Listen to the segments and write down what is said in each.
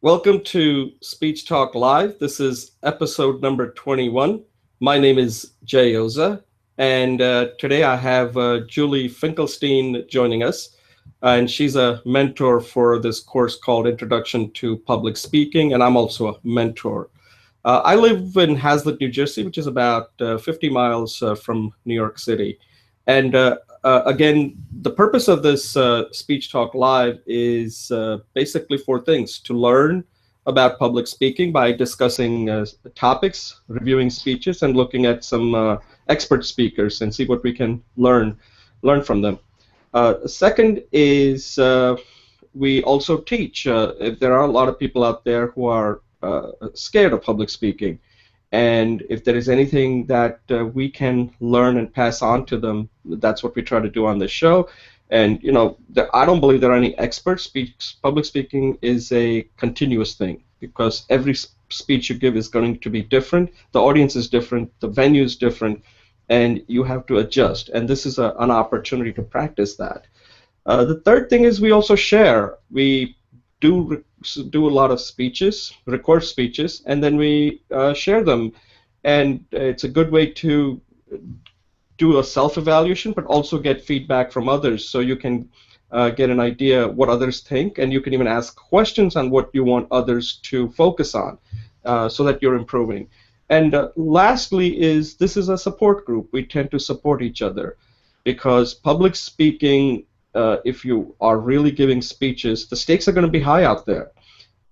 Welcome to Speech Talk Live. This is episode number 21. My name is Jay Oza, and today I have Julie Finkelstein joining us. And she's a mentor for this course called Introduction to Public Speaking, and I'm also a mentor. I live in Hazlet, New Jersey, which is about 50 miles from New York City. And again, the purpose of this Speech Talk Live is basically four things: to learn about public speaking by discussing topics, reviewing speeches, and looking at some expert speakers and see what we can learn from them. Second is we also teach. If there are a lot of people out there who are scared of public speaking, and if there is anything that we can learn and pass on to them, that's what we try to do on this show. And I don't believe there are any experts. Public speaking is a continuous thing because every speech you give is going to be different. The audience is different. The venue is different, and you have to adjust. And this is an opportunity to practice that. The third thing is we also share. We do a lot of speeches, record speeches, and then we share them. And it's a good way to do a self-evaluation, but also get feedback from others, so you can get an idea what others think, and you can even ask questions on what you want others to focus on, so that you're improving. And lastly is this is a support group. We tend to support each other because public speaking, if you are really giving speeches, the stakes are going to be high out there.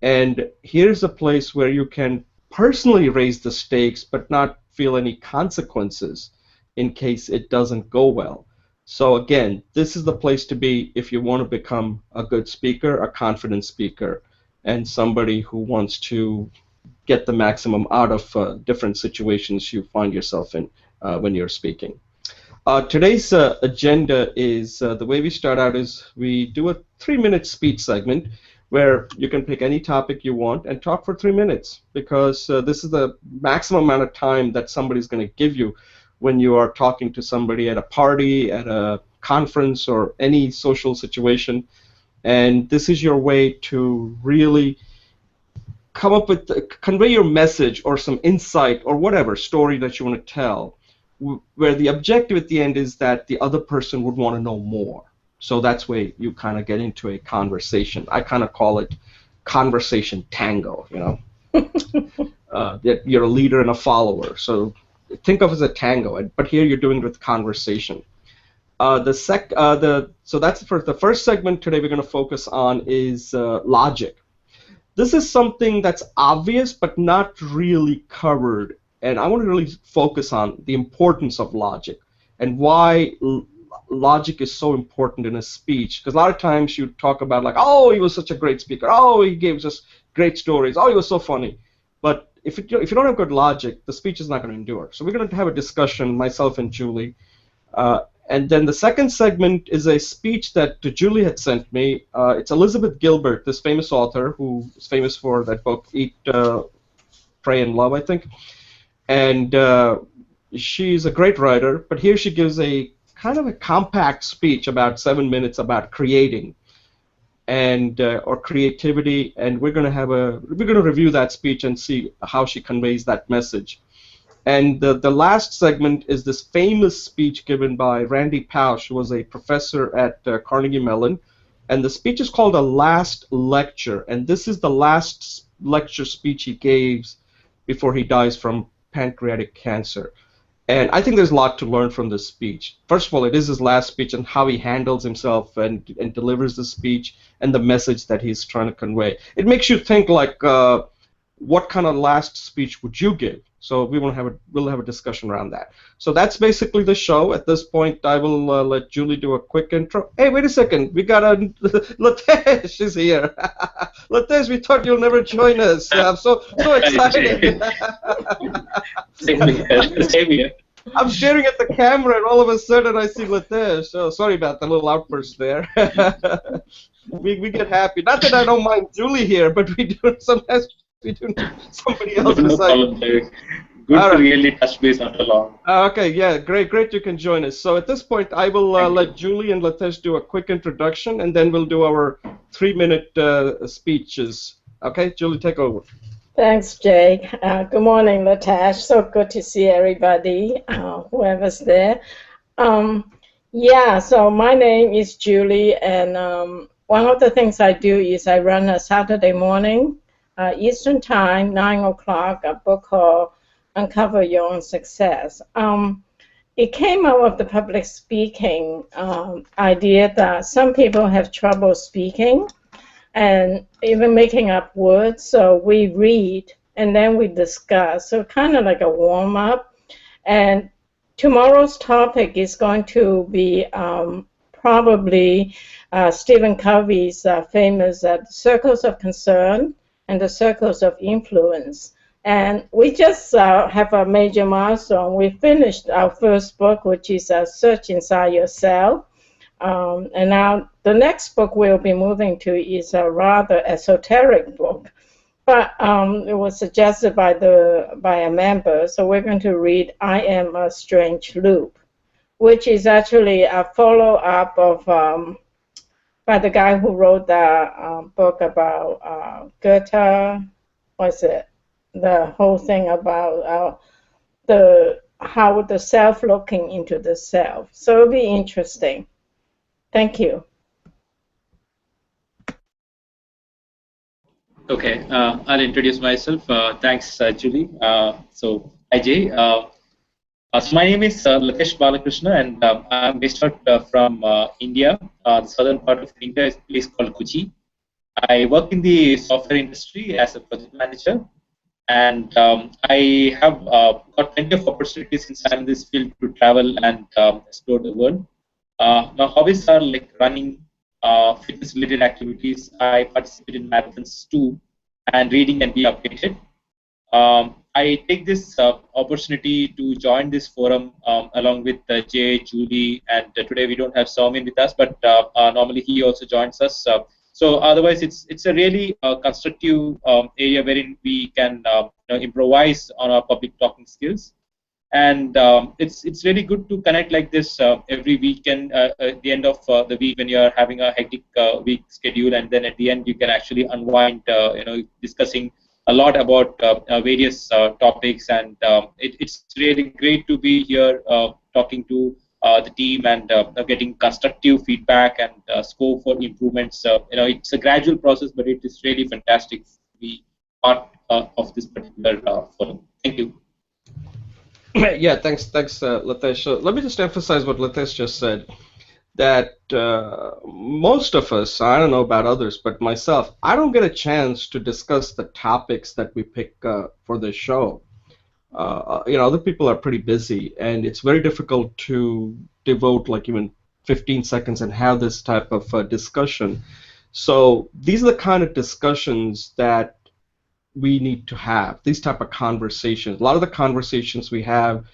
And here's a place where you can personally raise the stakes but not feel any consequences in case it doesn't go well. So again, this is the place to be if you want to become a good speaker, a confident speaker, and somebody who wants to get the maximum out of different situations you find yourself in when you're speaking. Today's agenda is, the way we start out is we do a 3-minute speech segment where you can pick any topic you want and talk for 3 minutes, because this is the maximum amount of time that somebody's going to give you when you are talking to somebody at a party, at a conference, or any social situation. And this is your way to really come up with, convey your message or some insight or whatever story that you want to tell, where the objective at the end is that the other person would want to know more. So that's where you kind of get into a conversation. I kind of call it conversation tango, that you're a leader and a follower. So think of it as a tango, but here you're doing it with conversation. So that's the first segment today we're going to focus on is logic. This is something that's obvious but not really covered, and I want to really focus on the importance of logic and why logic is so important in a speech. Because a lot of times you talk about like, oh, he was such a great speaker, oh, he gave us great stories, oh, he was so funny. But if you don't have good logic, the speech is not going to endure. So we're going to have a discussion, myself and Julie. And then the second segment is a speech that Julie had sent me. It's Elizabeth Gilbert, this famous author who is famous for that book, Eat, Pray, and Love, I think. And she's a great writer, but here she gives a kind of a compact speech, about 7 minutes, about creating and or creativity, and we're going to review that speech and see how she conveys that message. And the last segment is this famous speech given by Randy Pausch, who was a professor at Carnegie Mellon, and the speech is called A Last Lecture, and this is the last lecture speech he gave before he dies from pancreatic cancer. And I think there's a lot to learn from this speech. First of all, it is his last speech and how he handles himself and delivers the speech and the message that he's trying to convey. It makes you think like, what kind of last speech would you give? So we'll have a discussion around that. So that's basically the show. At this point, I will let Julie do a quick intro. Hey, wait a second. We got Latesh is here. Latesh, we thought you'll never join us. I'm so excited. Same here. I'm staring at the camera, and all of a sudden I see Latesh. So sorry about the little outburst there. we get happy. Not that I don't mind Julie here, but sometimes we do somebody else's No problem, Derek. Good to really touch base after long. Okay, yeah, great you can join us. So at this point, I will let Julie and Latesh do a quick introduction, and then we'll do our 3-minute speeches Okay, Julie, take over. Thanks, Jake. Good morning, Latash. So good to see everybody, whoever's there. Um, yeah, so my name is Julie, and one of the things I do is I run a Saturday morning, Eastern Time, 9 o'clock, a book called Uncover Your Own Success. It came out of the public speaking idea that some people have trouble speaking and even making up words. So we read and then we discuss. So kind of like a warm up. And tomorrow's topic is going to be probably Stephen Covey's famous circles of concern and the circles of influence. And we just have a major milestone. We finished our first book, which is Search Inside Yourself. And now the next book we'll be moving to is a rather esoteric book, but it was suggested by a member. So we're going to read "I Am a Strange Loop," which is actually a follow-up of by the guy who wrote the book about Goethe. What's it? The whole thing about how the self looking into the self. So it'll be interesting. Thank you. Okay, I'll introduce myself. Thanks, Julie. So, hi, Jay. So my name is Latesh Balakrishna, and I'm based out from India. The southern part of India is a place called Kochi. I work in the software industry as a project manager, and I have got plenty of opportunities since I'm in this field to travel and explore the world. My hobbies are like running, fitness-related activities. I participate in marathons too, and reading and be updated. I take this opportunity to join this forum along with Jay, Julie, and today we don't have Saumin with us, but normally he also joins us. So otherwise, it's a really constructive area wherein we can improvise on our public talking skills. And it's really good to connect like this every weekend at the end of the week when you're having a hectic week schedule, and then at the end you can actually unwind, discussing a lot about various topics, and it's really great to be here talking to the team and getting constructive feedback and scope for improvements. It's a gradual process, but it is really fantastic to be part of this particular forum. Thank you. Yeah, thanks, Latesh. So let me just emphasize what Latesh just said, that most of us, I don't know about others, but myself, I don't get a chance to discuss the topics that we pick for this show. Other people are pretty busy, and it's very difficult to devote like even 15 seconds and have this type of discussion. So these are the kind of discussions that we need to have, these type of conversations. A lot of the conversations we have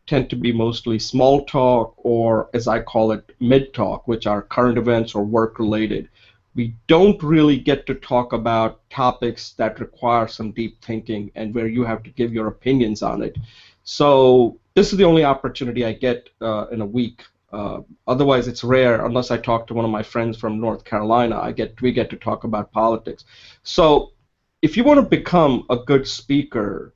tend to be mostly small talk, or as I call it, mid talk, which are current events or work related. We don't really get to talk about topics that require some deep thinking and where you have to give your opinions on it. So this is the only opportunity I get in a week. Otherwise, it's rare, unless I talk to one of my friends from North Carolina, we get to talk about politics. So if you want to become a good speaker,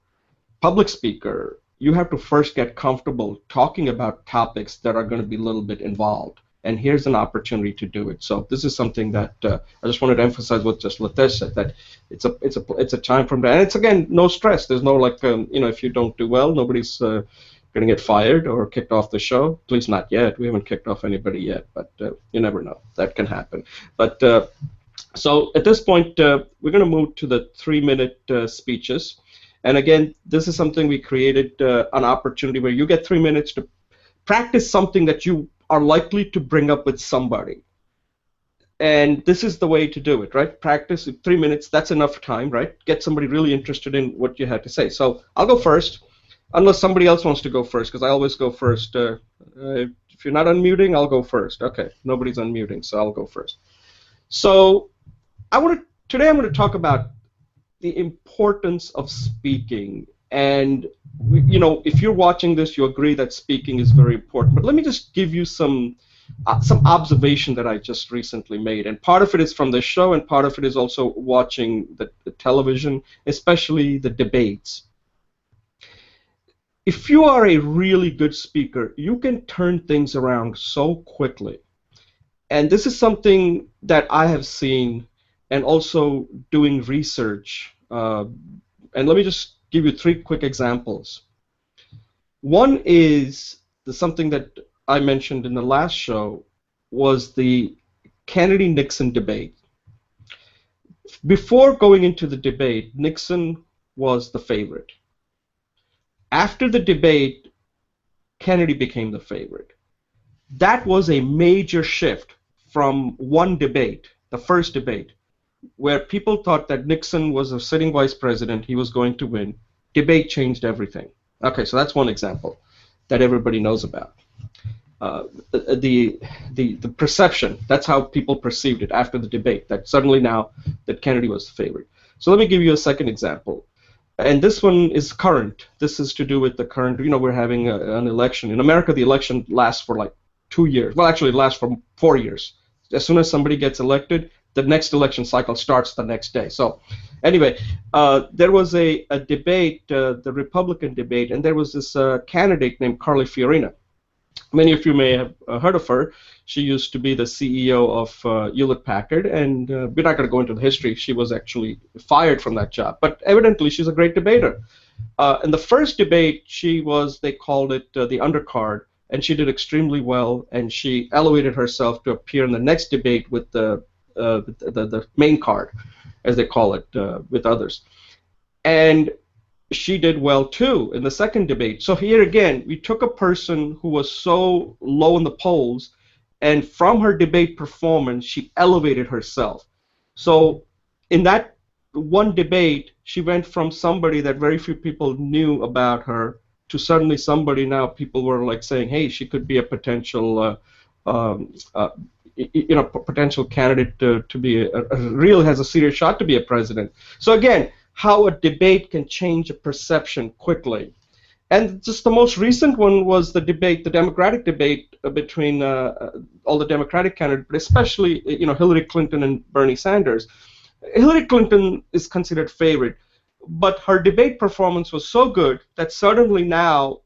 public speaker, you have to first get comfortable talking about topics that are going to be a little bit involved. And here's an opportunity to do it. So this is something that I just wanted to emphasize what just Latesh said, that it's a time from that. And it's, again, no stress. There's no like, if you don't do well, nobody's going to get fired or kicked off the show. At least not yet. We haven't kicked off anybody yet, but you never know. That can happen. But so at this point, we're going to move to the 3-minute speeches. And again, this is something we created, an opportunity where you get 3 minutes to practice something that you are likely to bring up with somebody. And this is the way to do it, right? Practice 3 minutes, that's enough time, right? Get somebody really interested in what you had to say. So I'll go first, unless somebody else wants to go first, because I always go first. If you're not unmuting, I'll go first. Okay, nobody's unmuting, so I'll go first. So today I'm going to talk about the importance of speaking. And if you're watching this, you agree that speaking is very important. But let me just give you some some observation that I just recently made, and part of it is from the show, and part of it is also watching the television, especially the debates. If you are a really good speaker, you can turn things around so quickly. And this is something that I have seen, and also doing research. And let me just give you 3 quick examples. One is something that I mentioned in the last show, was the Kennedy-Nixon debate. Before going into the debate, Nixon was the favorite. After the debate, Kennedy became the favorite. That was a major shift from one debate, the first debate, where people thought that Nixon was a sitting vice president, he was going to win. Debate changed everything. Okay, so that's one example that everybody knows about. The perception, that's how people perceived it after the debate, that suddenly now that Kennedy was the favorite. So let me give you a second example. And this one is current. This is to do with the current, we're having an election. In America, the election lasts for like 2 years. Well, actually, it lasts for 4 years. As soon as somebody gets elected, the next election cycle starts the next day. So anyway, there was a debate, the Republican debate, and there was this candidate named Carly Fiorina. Many of you may have heard of her. She used to be the CEO of Hewlett-Packard, and we're not going to go into the history. She was actually fired from that job, but evidently she's a great debater. In the first debate, she was, they called it the undercard, and she did extremely well, and she elevated herself to appear in the next debate with the main card, as they call it, with others. And she did well too in the second debate. So here again, we took a person who was so low in the polls, and from her debate performance, she elevated herself. So in that one debate, she went from somebody that very few people knew about her to suddenly somebody now people were like saying, hey, she could be a potential potential candidate to be has a serious shot to be a president. So again, how a debate can change a perception quickly. And just the most recent one was the debate, the Democratic debate between all the Democratic candidates, but especially Hillary Clinton and Bernie Sanders. Hillary Clinton is considered favorite, but her debate performance was so good that suddenly now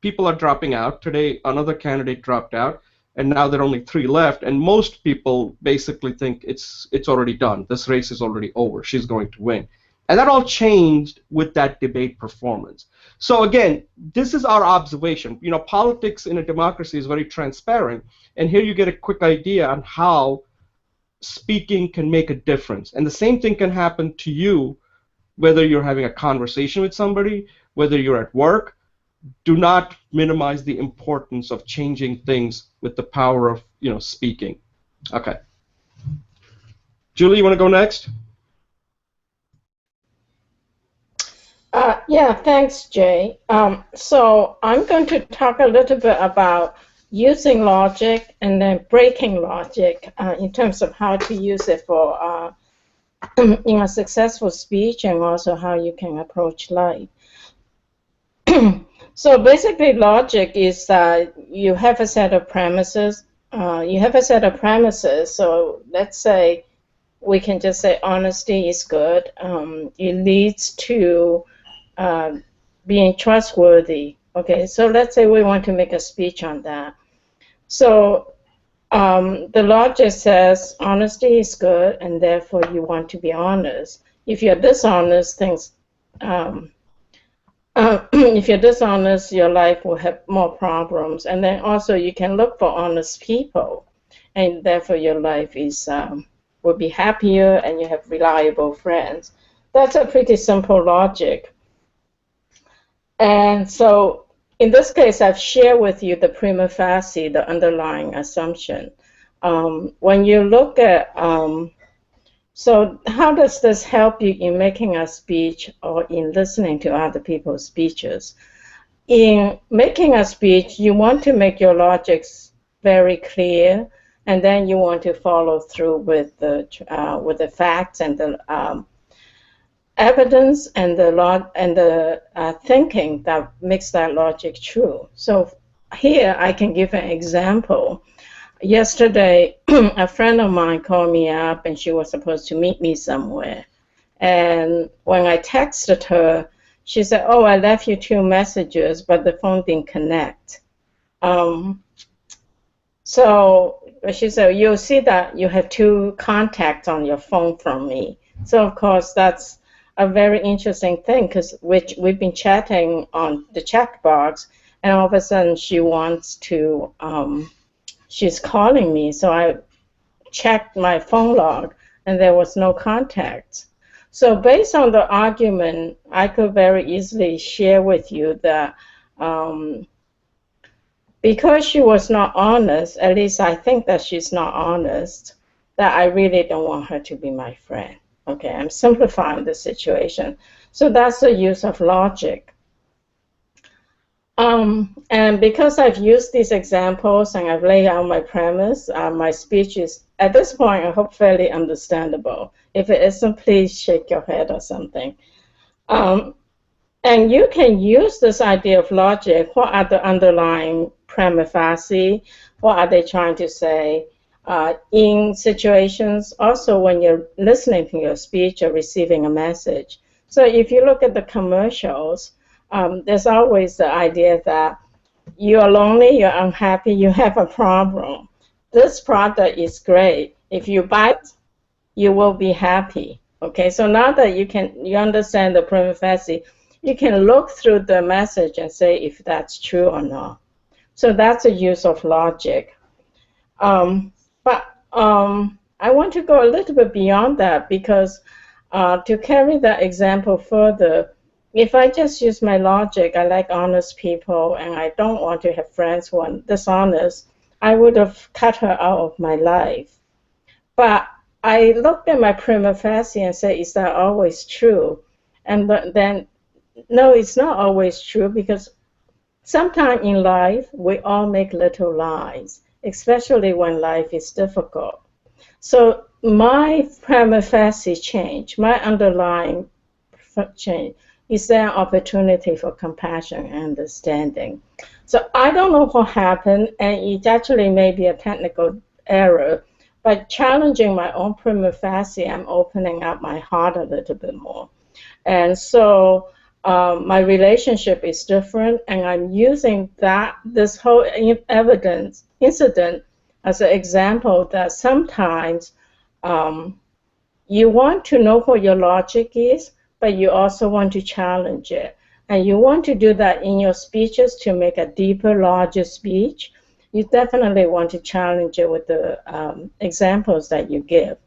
people are dropping out. Today another candidate dropped out, and now there are only 3 left, and most people basically think it's already done. This race is already over. She's going to win. And that all changed with that debate performance. So again, this is our observation. Politics in a democracy is very transparent, and here you get a quick idea on how speaking can make a difference. And the same thing can happen to you, whether you're having a conversation with somebody, whether you're at work. Do not minimize the importance of changing things with the power of speaking. Okay. Julie, you want to go next? Yeah, thanks, Jay. So I'm going to talk a little bit about using logic and then breaking logic in terms of how to use it for in a successful speech, and also how you can approach life. So basically, logic is that you have a set of premises. So let's say we can just say honesty is good. It leads to being trustworthy. Okay, so let's say we want to make a speech on that. So the logic says honesty is good, and therefore you want to be honest. If you're dishonest, if you're dishonest, your life will have more problems. And then also you can look for honest people, and therefore your life is will be happier, and you have reliable friends. That's a pretty simple logic. And so in this case, I've shared with you the prima facie, the underlying assumption. When you look at, so how does this help you in making a speech or in listening to other people's speeches? In making a speech, you want to make your logics very clear, and then you want to follow through with the facts and the evidence and the thinking that makes that logic true. So here I can give an example. yesterday, a friend of mine called me up, and she was supposed to meet me somewhere. And when I texted her, she said, "Oh, I left you 2 messages, but the phone didn't connect." So she said, "You'll see that you have 2 contacts on your phone from me." So of course that's a very interesting thing, because we've been chatting on the chat box, and all of a sudden she wants to, she's calling me. So I checked my phone log, and there was no contact. So based on the argument, I could very easily share with you that because she was not honest, at least I think that she's not honest, that I really don't want her to be my friend. Okay, I'm simplifying the situation. So that's the use of logic. And because I've used these examples and I've laid out my premise, my speech is, at this point, I hope fairly understandable. If it isn't, please shake your head or something. And you can use this idea of logic. What are the underlying prima facie? What are they trying to say? In situations, also when you're listening to your speech or receiving a message. So if you look at the commercials, there's always the idea that you are lonely, you're unhappy, you have a problem. This product is great. If you buy it, you will be happy. Okay, so now that you understand the prima facie, you can look through the message and say if that's true or not. So that's a use of logic. But I want to go a little bit beyond that, because to carry that example further, if I just use my logic, I like honest people, and I don't want to have friends who are dishonest, I would have cut her out of my life. But I looked at my prima facie and said, is that always true? And then, no, it's not always true, because sometime in life, we all make little lies, especially when life is difficult. So my prima facie change, my underlying change, is there an opportunity for compassion and understanding? So I don't know what happened, and it actually may be a technical error, but challenging my own prima facie, I'm opening up my heart a little bit more. And so my relationship is different, and I'm using this whole incident as an example that sometimes you want to know what your logic is, but you also want to challenge it. And you want to do that in your speeches to make a deeper, larger speech. You definitely want to challenge it with the examples that you give.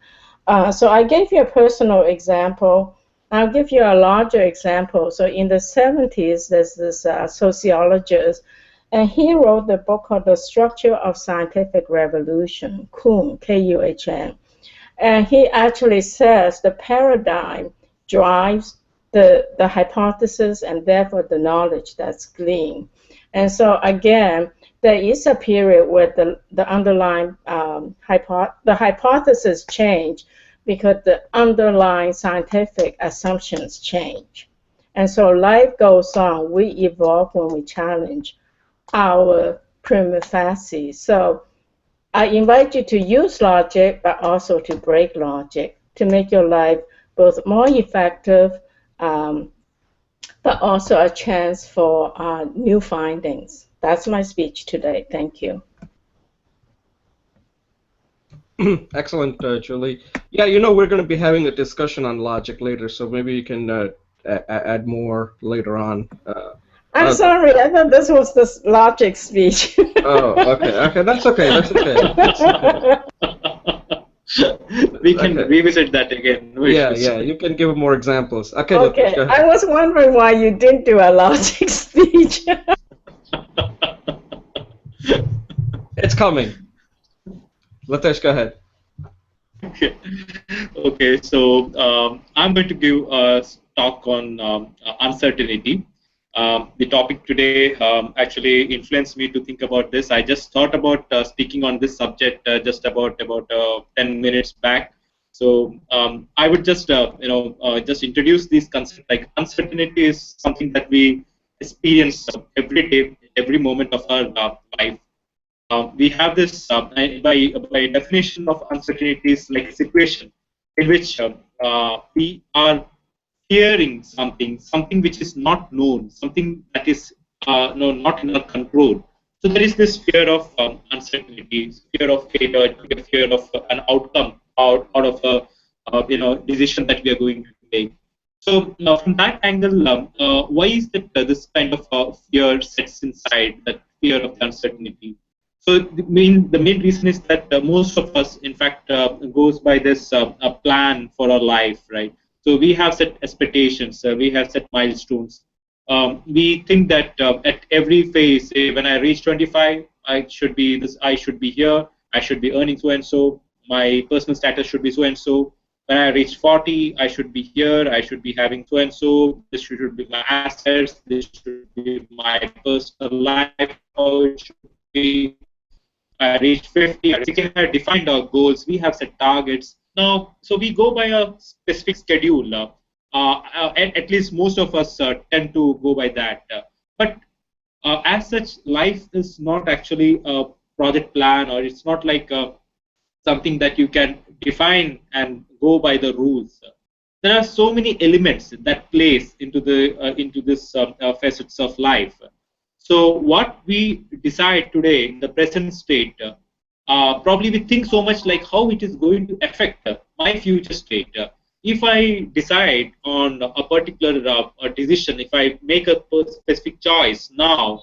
So I gave you a personal example. I'll give you a larger example. So in the 70s, there's this sociologist, and he wrote the book called The Structure of Scientific Revolution, Kuhn, K-U-H-N. And he actually says the paradigm drives the hypothesis and therefore the knowledge that's gleaned. And so again, there is a period where the underlying the hypothesis change because the underlying scientific assumptions change. And so life goes on. We evolve when we challenge our prima facie. So I invite you to use logic, but also to break logic to make your life both more effective, but also a chance for new findings. That's my speech today. Thank you. Excellent, Julie. Yeah, you know, we're going to be having a discussion on logic later, so maybe you can add more later on. I'm sorry, I thought this was the logic speech. Oh, okay, that's okay, that's okay. We can revisit that again. Yeah, you can give more examples. Okay, okay. I was wondering why you didn't do a logic speech. It's coming. Latesh, go ahead. Okay, so I'm going to give a talk on uncertainty. The topic today actually influenced me to think about this. I just thought about speaking on this subject just about 10 minutes back. So I would just just introduce these concepts. Like uncertainty is something that we experience every day, every moment of our life. we have this by definition of uncertainty is like a situation in which we are fearing something which is not known, something that is no, not in our control. So there is this fear of uncertainty, fear of failure, fear of an outcome out of a decision that we are going to take. So from that angle, why is that this kind of fear sets inside, that fear of the uncertainty? So the main reason is that most of us, in fact, goes by this a plan for our life, right? So we have set expectations, we have set milestones. We think that at every phase, say when I reach 25, I should be this, I should be here, I should be earning so and so, my personal status should be so and so. When I reach 40, I should be here, I should be having so and so, this should be my assets, this should be my personal life, how it should be. I reached 50, I reached 60, we have defined our goals, we have set targets. Now, so we go by a specific schedule. At least most of us tend to go by that. But as such, life is not actually a project plan, or it's not like something that you can define and go by the rules. There are so many elements that plays into this facets of life. So what we decide today in the present state, probably we think so much like how it is going to affect my future state. If I decide on a particular decision, if I make a specific choice now,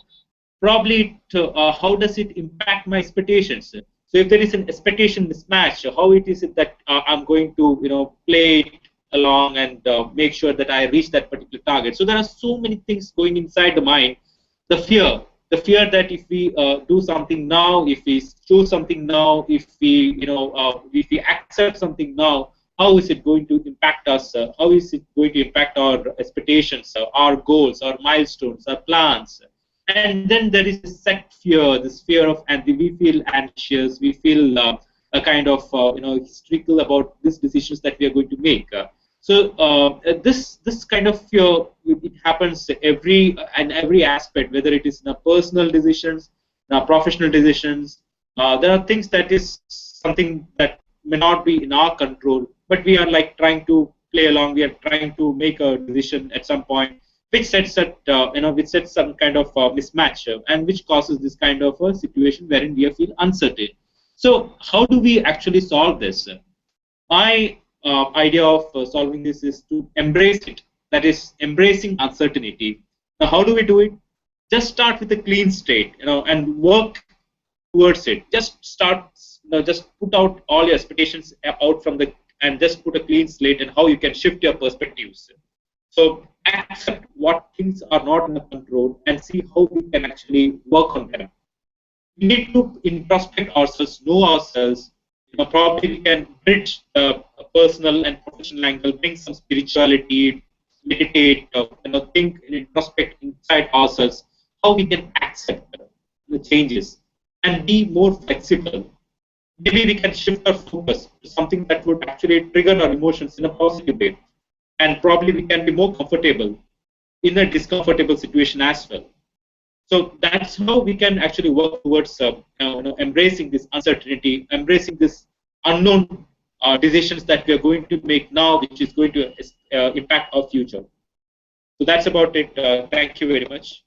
probably how does it impact my expectations? So if there is an expectation mismatch, how it is it that I'm going to play it along and make sure that I reach that particular target. So there are so many things going inside the mind. The fear that if we do something now, if we choose something now, if we accept something now, how is it going to impact us? How is it going to impact our expectations, our goals, our milestones, our plans? And then there is this set fear, this fear of, and we feel anxious, we feel a kind of hysterical about these decisions that we are going to make. So this kind of fear, it happens every aspect, whether it is in our personal decisions, in our professional decisions. There are things that is something that may not be in our control, but we are like trying to play along. We are trying to make a decision at some point, which sets which sets some kind of mismatch, and which causes this kind of a situation wherein we feel uncertain. So how do we actually solve this? My idea of solving this is to embrace it. That is, embracing uncertainty. Now, how do we do it? Just start with a clean state, and work towards it. Just start, just put out all your expectations out from and just put a clean slate, and how you can shift your perspectives. So accept what things are not in our control and see how we can actually work on them. We need to introspect ourselves, know ourselves. Probably we can bridge the personal and professional angle, bring some spirituality, meditate, think, introspect inside ourselves, how we can accept the changes and be more flexible. Maybe we can shift our focus to something that would actually trigger our emotions in a positive way. And probably we can be more comfortable in a discomfortable situation as well. So that's how we can actually work towards embracing this uncertainty, embracing this unknown decisions that we are going to make now, which is going to impact our future. So that's about it. Thank you very much.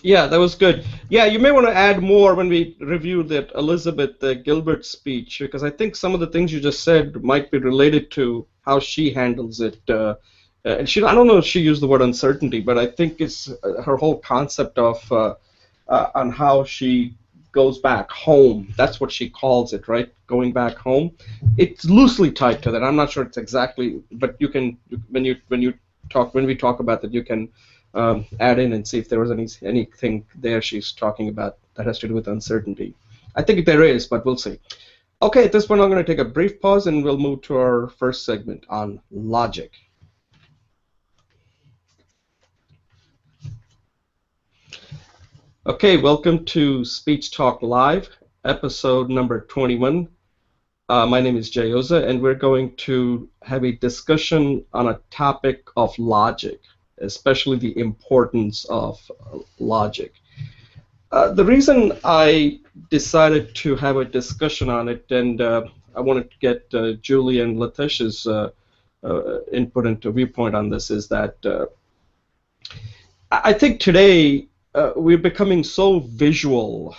Yeah, that was good. Yeah, you may want to add more when we review that Elizabeth Gilbert speech, because I think some of the things you just said might be related to how she handles it. And I don't know if she used the word uncertainty, but I think it's her whole concept of on how she goes back home. That's what she calls it, right? Going back home. It's loosely tied to that. I'm not sure it's exactly, but you can when we talk about that, you can add in and see if there was anything there she's talking about that has to do with uncertainty. I think there is, but we'll see. Okay, at this point I'm going to take a brief pause and we'll move to our first segment on logic. Okay, welcome to Speech Talk Live, episode number 21. My name is Jay Oza, and we're going to have a discussion on a topic of logic, especially the importance of logic. The reason I decided to have a discussion on it, and I wanted to get Julie and Latesh's input and viewpoint on this, is that I think today we're becoming so visual,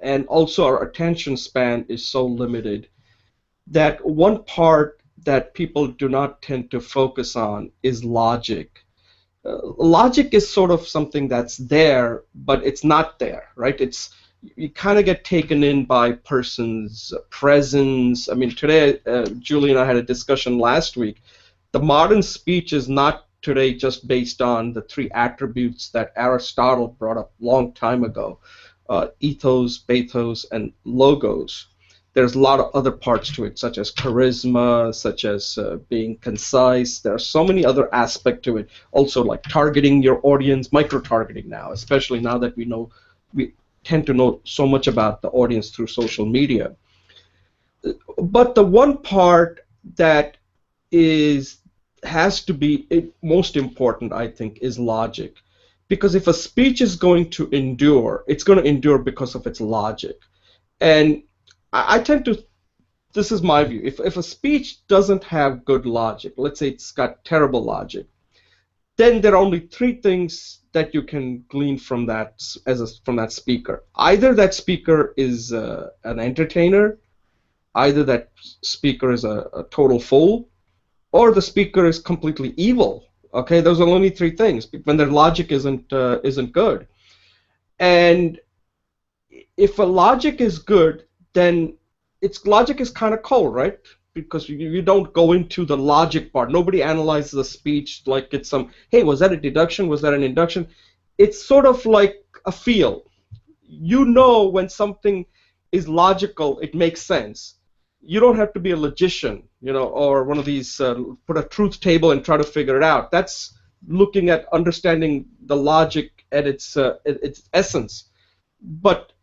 and also our attention span is so limited that one part that people do not tend to focus on is logic. Logic is sort of something that's there, but it's not there, right? It's you kind of get taken in by person's presence. I mean, today, Julie and I had a discussion last week. The modern speech is not today just based on the three attributes that Aristotle brought up a long time ago, ethos, pathos, and logos. There's a lot of other parts to it, such as charisma, such as being concise. There are so many other aspects to it. Also, like targeting your audience, micro-targeting now, especially now that we tend to know so much about the audience through social media. But the one part that has to be most important, I think, is logic. Because if a speech is going to endure, it's going to endure because of its logic. And I tend to, this is my view, if a speech doesn't have good logic, let's say it's got terrible logic, then there are only three things that you can glean from that from that speaker. Either that speaker is an entertainer, either that speaker is a total fool, or the speaker is completely evil. Okay, those are only three things when their logic isn't good. And if a logic is good, then its logic is kind of cold, right? Because you don't go into the logic part. Nobody analyzes a speech like it's some, hey, was that a deduction? Was that an induction? It's sort of like a feel. You know when something is logical, it makes sense. You don't have to be a logician, or one of these put a truth table and try to figure it out. That's looking at understanding the logic at its essence. But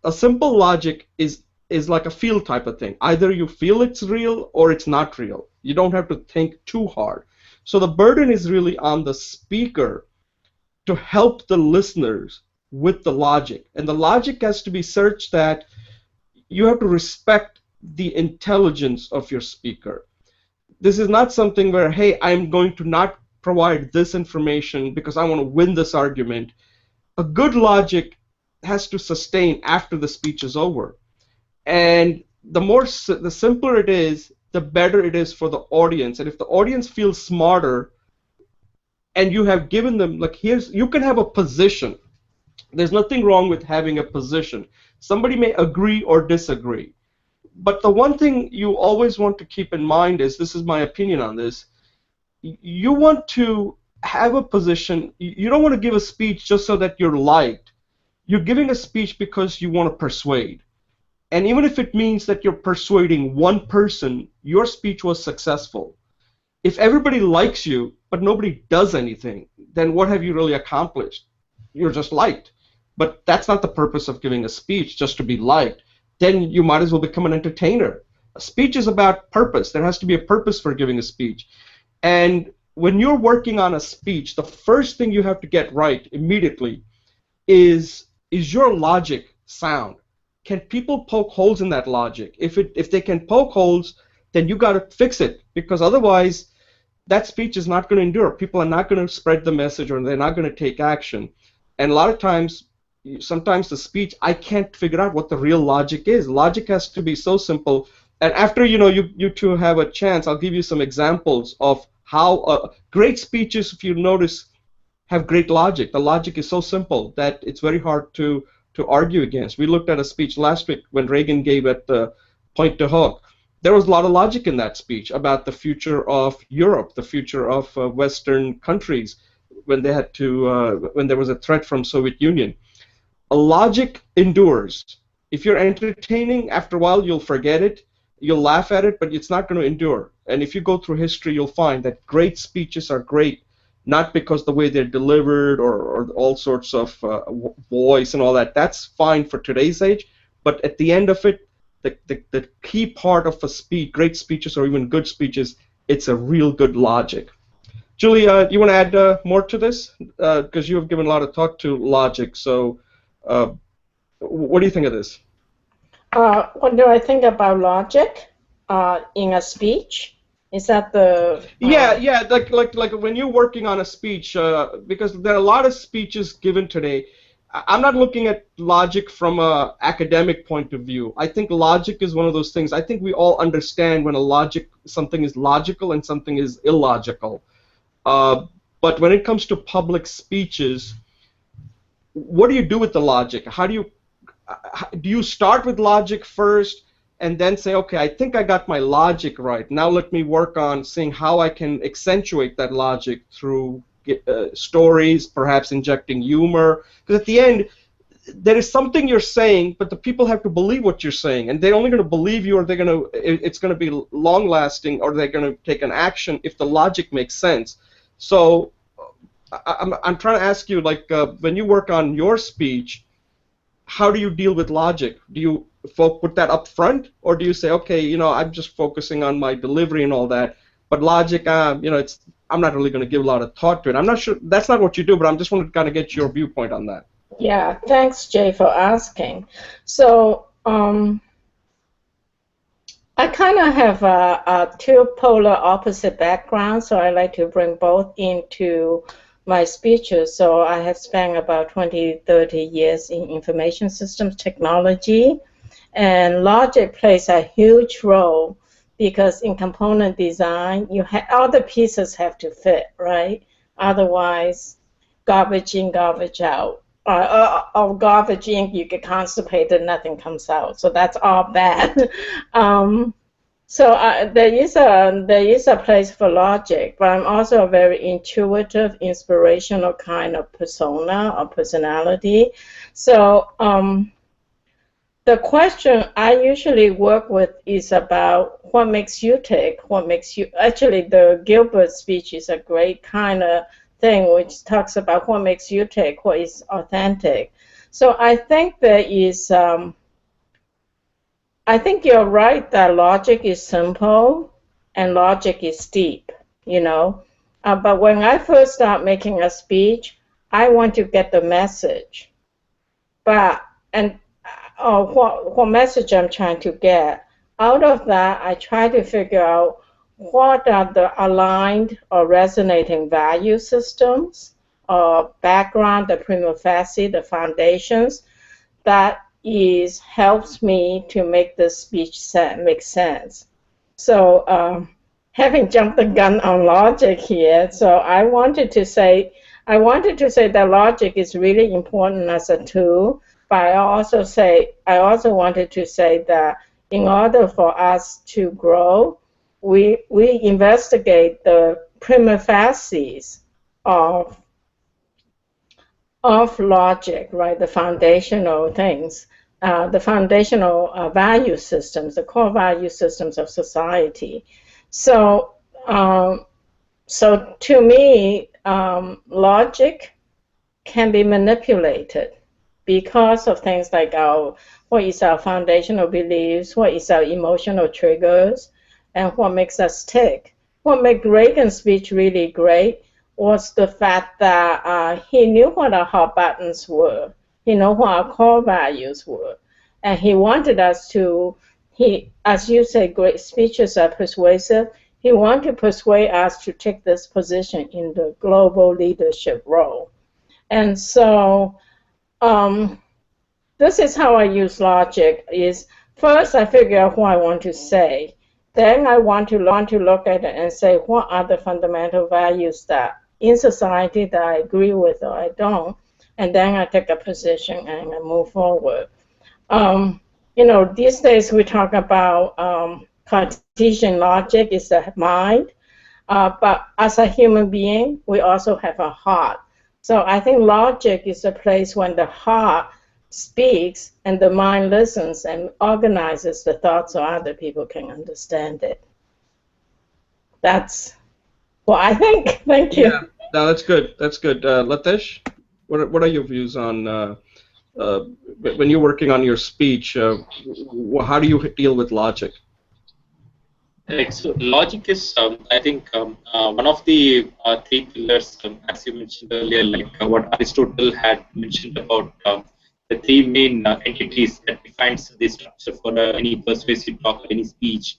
a simple logic is like a feel type of thing. Either you feel it's real or it's not real. You don't have to think too hard. So the burden is really on the speaker to help the listeners with the logic. And the logic has to be such that you have to respect the intelligence of your speaker. This is not something where, hey, I'm going to not provide this information because I want to win this argument. A good logic has to sustain after the speech is over. And the simpler it is, the better it is for the audience. And if the audience feels smarter, and you have given them, like, you can have a position. There's nothing wrong with having a position. Somebody may agree or disagree. But the one thing you always want to keep in mind is, this is my opinion on this, you want to have a position. You don't want to give a speech just so that you're liked. You're giving a speech because you want to persuade. And even if it means that you're persuading one person, your speech was successful. If everybody likes you, but nobody does anything, then what have you really accomplished? You're just liked. But that's not the purpose of giving a speech, just to be liked. Then you might as well become an entertainer. A speech is about purpose. There has to be a purpose for giving a speech. And when you're working on a speech, the first thing you have to get right immediately is your logic sound? Can people poke holes in that logic? If they can poke holes, then you got to fix it, because otherwise that speech is not going to endure. People are not going to spread the message, or they're not going to take action. And a lot of times, sometimes the speech, I can't figure out what the real logic is. Logic has to be so simple. And after you two have a chance, I'll give you some examples of how great speeches, if you notice, have great logic. The logic is so simple that it's very hard to argue against. We looked at a speech last week when Reagan gave at the Point to Hook. There was a lot of logic in that speech about the future of Europe, the future of Western countries when they had to when there was a threat from Soviet Union. A logic endures. If you're entertaining, after a while you'll forget it, you'll laugh at it, but it's not going to endure. And if you go through history, you'll find that great speeches are great not because the way they're delivered or all sorts of voice and all that. That's fine for today's age, but at the end of it, the key part of a speech, great speeches or even good speeches, it's a real good logic. Julie, you want to add more to this? Because you have given a lot of talk to logic, so What do you think of this? What do I think about logic in a speech? Is that the Yeah, like when you're working on a speech, because there are a lot of speeches given today. I'm not looking at logic from a academic point of view. I think logic is one of those things. I think we all understand when something is logical and something is illogical. But when it comes to public speeches, what do you do with the logic? Do you start with logic first and then say, okay, I think I got my logic right. Now let me work on seeing how I can accentuate that logic through stories, perhaps injecting humor. Because at the end, there is something you're saying, but the people have to believe what you're saying, and they're only going to believe you, or it's going to be long-lasting, or they're going to take an action if the logic makes sense. So I'm trying to ask you, like, when you work on your speech, how do you deal with logic? Do you put that up front, or do you say, okay, I'm just focusing on my delivery and all that, but logic, I'm not really going to give a lot of thought to it. I'm not sure that's not what you do, but I'm just wanting to kind of get your viewpoint on that. Yeah, thanks, Jay, for asking. So I kind of have a two polar opposite background, so I like to bring both into my speeches. So I have spent about 20, 30 years in information systems technology, and logic plays a huge role because in component design, all the pieces have to fit, right? Otherwise, garbage in, garbage out. Or garbage in, you get constipated, nothing comes out. So that's all bad. So there is a place for logic, but I'm also a very intuitive, inspirational kind of persona or personality. So the question I usually work with is about what makes you tick, actually the Gilbert speech is a great kind of thing which talks about what makes you tick, what is authentic. So I think there is, I think you're right that logic is simple and logic is deep, but when I first start making a speech, I want to get the message. What message I'm trying to get. Out of that, I try to figure out what are the aligned or resonating value systems or background, the prima facie, the foundations that helps me to make the speech make sense. So having jumped the gun on logic here, so I wanted to say that logic is really important as a tool. But I also wanted to say that in order for us to grow, we investigate the prima facies of logic, right? The foundational things, the foundational value systems, the core value systems of society. So, to me, logic can be manipulated because of things like what is our foundational beliefs, what is our emotional triggers, and what makes us tick. What made Reagan's speech really great was the fact that he knew what our hot buttons were. He knew what our core values were. And he wanted us to, as you say, great speeches are persuasive. He wanted to persuade us to take this position in the global leadership role. And so, this is how I use logic. Is first I figure out what I want to say. Then I want to look at it and say what are the fundamental values that in society that I agree with or I don't. And then I take a position and I move forward. These days we talk about Cartesian logic is the mind. But as a human being, we also have a heart. So I think logic is a place when the heart speaks and the mind listens and organizes the thoughts so other people can understand it. That's what I think. Thank you. Yeah, no, that's good. That's good. Latesh, what are your views on when you're working on your speech? How do you deal with logic? Right. So logic is, I think, one of the three pillars, as you mentioned earlier, like what Aristotle had mentioned about the three main entities that defines the structure for any persuasive talk or any speech.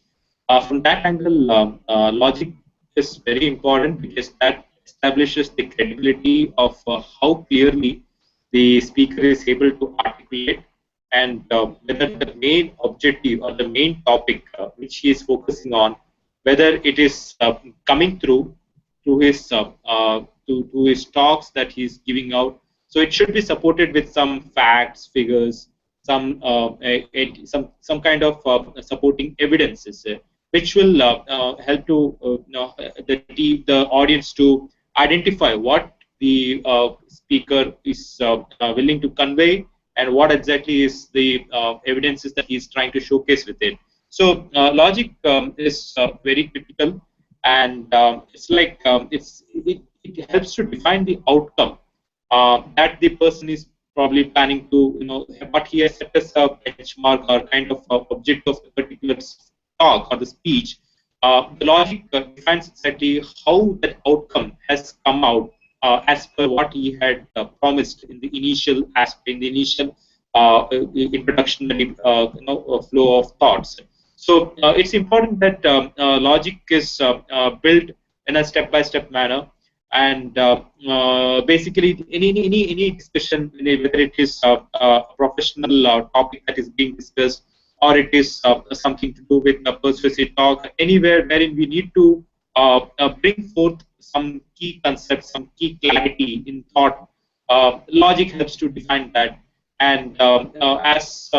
From that angle, logic is very important because that establishes the credibility of how clearly the speaker is able to articulate, and whether the main objective or the main topic which he is focusing on, whether it is coming through to his to his talks that he's giving out. So it should be supported with some facts, figures, some kind of supporting evidences, which will help to the audience to identify what the speaker is willing to convey, and what exactly is the evidences that he's trying to showcase with it. So logic is very critical, and it's like it helps to define the outcome that the person is probably planning to, what he has set as a benchmark or kind of object of the particular talk or the speech. The logic defines exactly how that outcome has come out as per what he had promised in the initial aspect, in the initial introductory flow of thoughts. So it's important that logic is built in a step-by-step manner, and basically any discussion, whether it is a professional topic that is being discussed, or it is something to do with a persuasive talk, anywhere wherein we need to bring forth some key concepts, some key clarity in thought, logic helps to define that. And as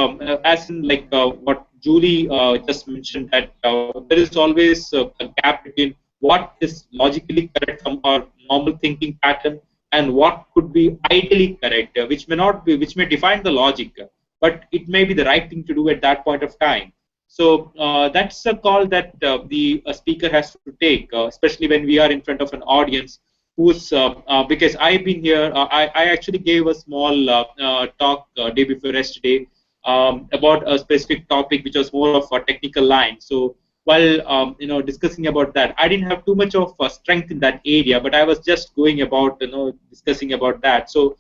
in like what Julie just mentioned, that there is always a gap between what is logically correct from our normal thinking pattern and what could be ideally correct, which may not be, which may define the logic, but it may be the right thing to do at that point of time. So that's a call that the speaker has to take, especially when we are in front of an audience who's, because I've been here, I actually gave a small talk day before yesterday about a specific topic which was more of a technical line. So while discussing about that, I didn't have too much of strength in that area, but I was just going about discussing about that. So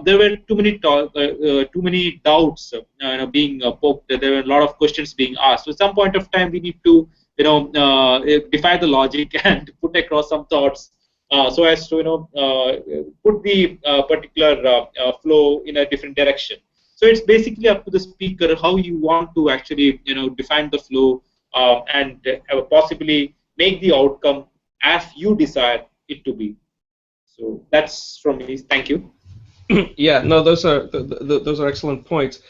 there were too many doubts being poked. There were a lot of questions being asked. So at some point of time, we need to defy the logic and put across some thoughts so as to put the particular flow in a different direction. So it's basically up to the speaker how you want to actually define the flow and possibly make the outcome as you desire it to be. So that's from me. Thank you. Yeah, no, those are excellent points.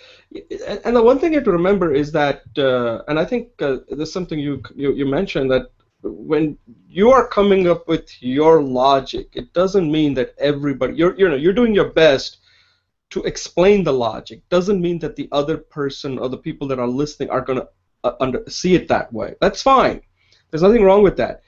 And the one thing you have to remember is that, and I think there's something you mentioned, that when you are coming up with your logic, it doesn't mean that everybody you're doing your best to explain the logic. Doesn't mean that the other person or the people that are listening are going to see it that way. That's fine. There's nothing wrong with that.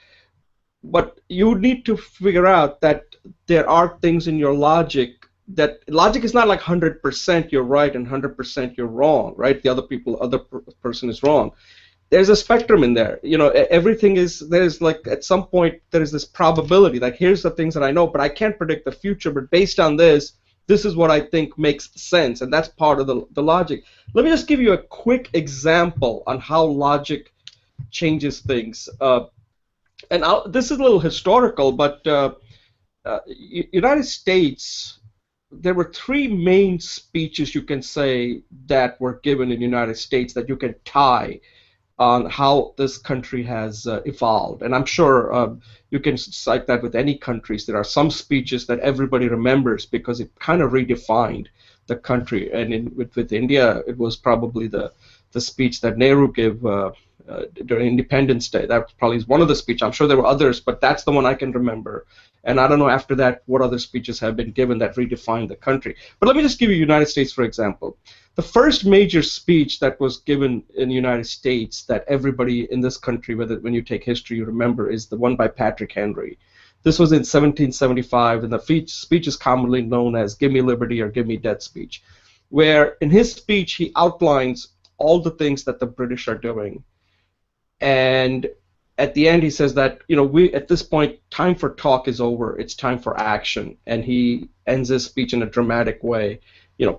But you need to figure out that there are things in your logic that logic is not like 100% you're right and 100% you're wrong, right? The other person is wrong. There's a spectrum in there. Everything is, there's like at some point there is this probability, like here's the things that I know, but I can't predict the future, but based on this is what I think makes sense, and that's part of the logic. Let me just give you a quick example on how logic changes things. And this is a little historical, but United States, there were three main speeches you can say that were given in the United States that you can tie on how this country has evolved. And I'm sure you can cite that with any countries. There are some speeches that everybody remembers because it kind of redefined the country. And with India, it was probably the speech that Nehru gave during Independence Day. That probably is one of the speeches. I'm sure there were others, but that's the one I can remember. And I don't know after that what other speeches have been given that redefined the country. But let me just give you the United States, for example. The first major speech that was given in the United States that everybody in this country, when you take history, you remember, is the one by Patrick Henry. This was in 1775, and the speech is commonly known as Give Me Liberty or Give Me Death speech, where in his speech he outlines all the things that the British are doing. And at the end he says that, we at this point, time for talk is over, it's time for action. And he ends his speech in a dramatic way.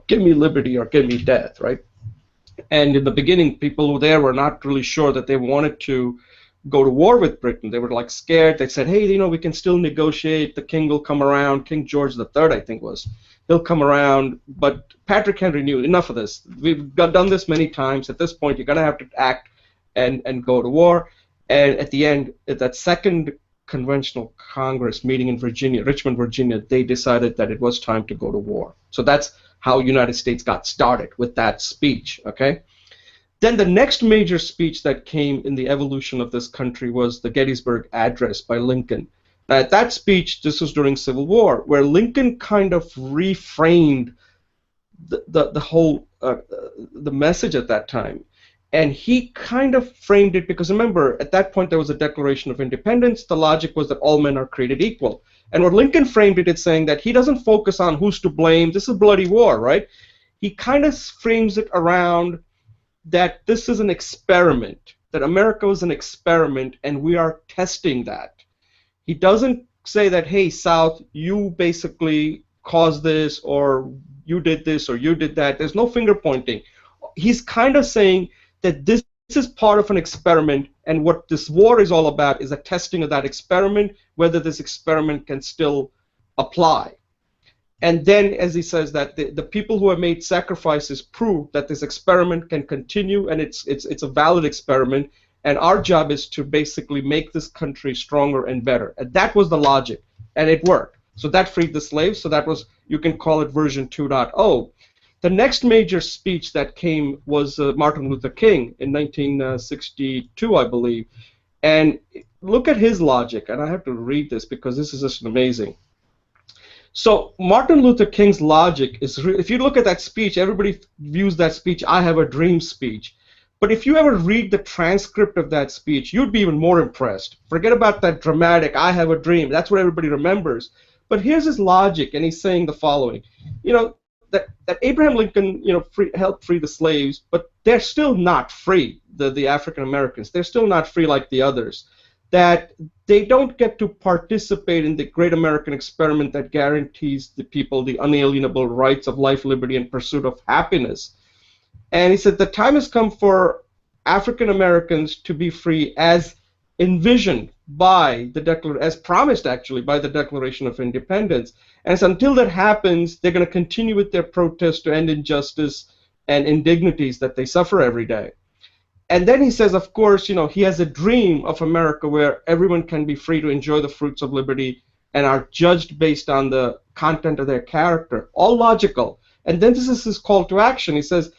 give me liberty or give me death, right? And in the beginning, people who there were not really sure that they wanted to go to war with Britain. They were like scared. They said, hey, we can still negotiate. The king will come around. King George III, I think was. He'll come around. But Patrick Henry knew enough of this. We've done this many times. At this point, you're going to have to act and go to war. And at the end, at that second conventional Congress meeting in Virginia, Richmond, Virginia, they decided that it was time to go to war. So that's how United States got started, with that speech, okay? Then the next major speech that came in the evolution of this country was the Gettysburg Address by Lincoln. Now, at that speech, this was during Civil War, where Lincoln kind of reframed the whole the message at that time. And he kind of framed it because, remember, at that point there was a Declaration of Independence. The logic was that all men are created equal. And what Lincoln framed it, it's saying that he doesn't focus on who's to blame. This is bloody war, right? He kind of frames it around that this is an experiment, that America was an experiment, and we are testing that. He doesn't say that, hey, South, you basically caused this, or you did this, or you did that. There's no finger pointing. He's kind of saying that this is part of an experiment, and what this war is all about is a testing of that experiment, whether this experiment can still apply. And then, as he says, that the people who have made sacrifices prove that this experiment can continue, and it's a valid experiment, and our job is to basically make this country stronger and better. And that was the logic, and it worked. So that freed the slaves, so that was, you can call it version 2.0. The next major speech that came was Martin Luther King in 1962, I believe. And look at his logic, and I have to read this because this is just amazing. So Martin Luther King's logic is, if you look at that speech, everybody views that speech, I have a dream speech. But if you ever read the transcript of that speech, you'd be even more impressed. Forget about that dramatic, I have a dream. That's what everybody remembers. But here's his logic, and he's saying the following. That Abraham Lincoln, helped free the slaves, but they're still not free, the African Americans. They're still not free like the others. That they don't get to participate in the great American experiment that guarantees the people the unalienable rights of life, liberty, and pursuit of happiness. And he said the time has come for African Americans to be free as envisioned by as promised actually by the Declaration of Independence. And so until that happens, they're going to continue with their protests to end injustice and indignities that they suffer every day. And then he says, of course, he has a dream of America where everyone can be free to enjoy the fruits of liberty and are judged based on the content of their character. All logical. And then this is his call to action. He says,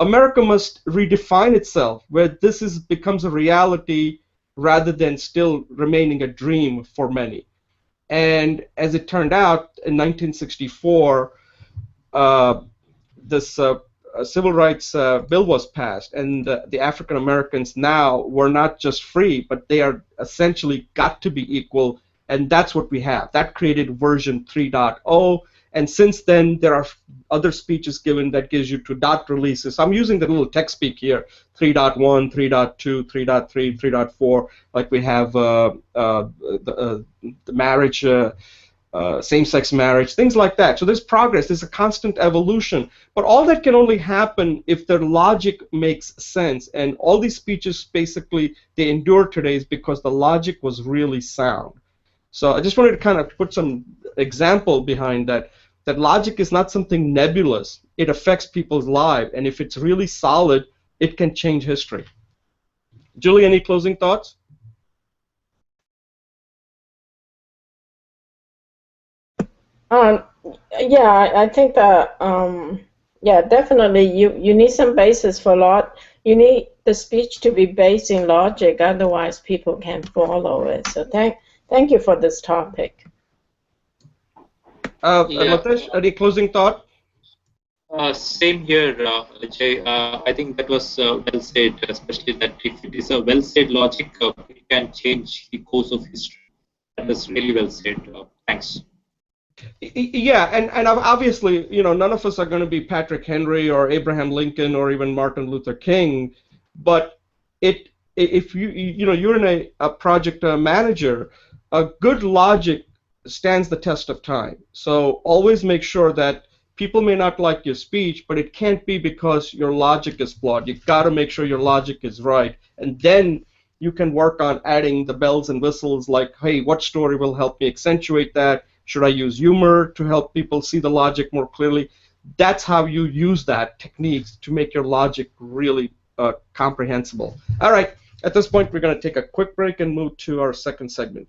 America must redefine itself where this becomes a reality rather than still remaining a dream for many. And as it turned out, in 1964, this Civil Rights Bill was passed, and the African Americans now were not just free, but they are essentially got to be equal, and that's what we have. That created version 3.0, and since then there are other speeches given that gives you to dot releases. I'm using the little text speak here, 3.1, 3.2, 3.3, 3.4, like we have the marriage, same-sex marriage, things like that. So there's progress, there's a constant evolution, but all that can only happen if the logic makes sense, and all these speeches basically, they endure today is because the logic was really sound. So I just wanted to kind of put some example behind that logic is not something nebulous. It affects people's lives, and if it's really solid, it can change history. Julie, any closing thoughts? Yeah, I think that yeah, definitely you need some basis for you need the speech to be based in logic, otherwise people can't follow it. So thank you for this topic. Latesh, any closing thought? Same here, Jay. I think that was well said, especially that if it is a well said logic, it can change the course of history. That was really well said. Thanks. Yeah, and obviously, none of us are going to be Patrick Henry or Abraham Lincoln or even Martin Luther King, but if you're in a project manager, a good logic stands the test of time. So always make sure that people may not like your speech, but it can't be because your logic is flawed. You've got to make sure your logic is right. And then you can work on adding the bells and whistles like, hey, what story will help me accentuate that? Should I use humor to help people see the logic more clearly? That's how you use that technique to make your logic really comprehensible. All right, at this point, we're going to take a quick break and move to our second segment.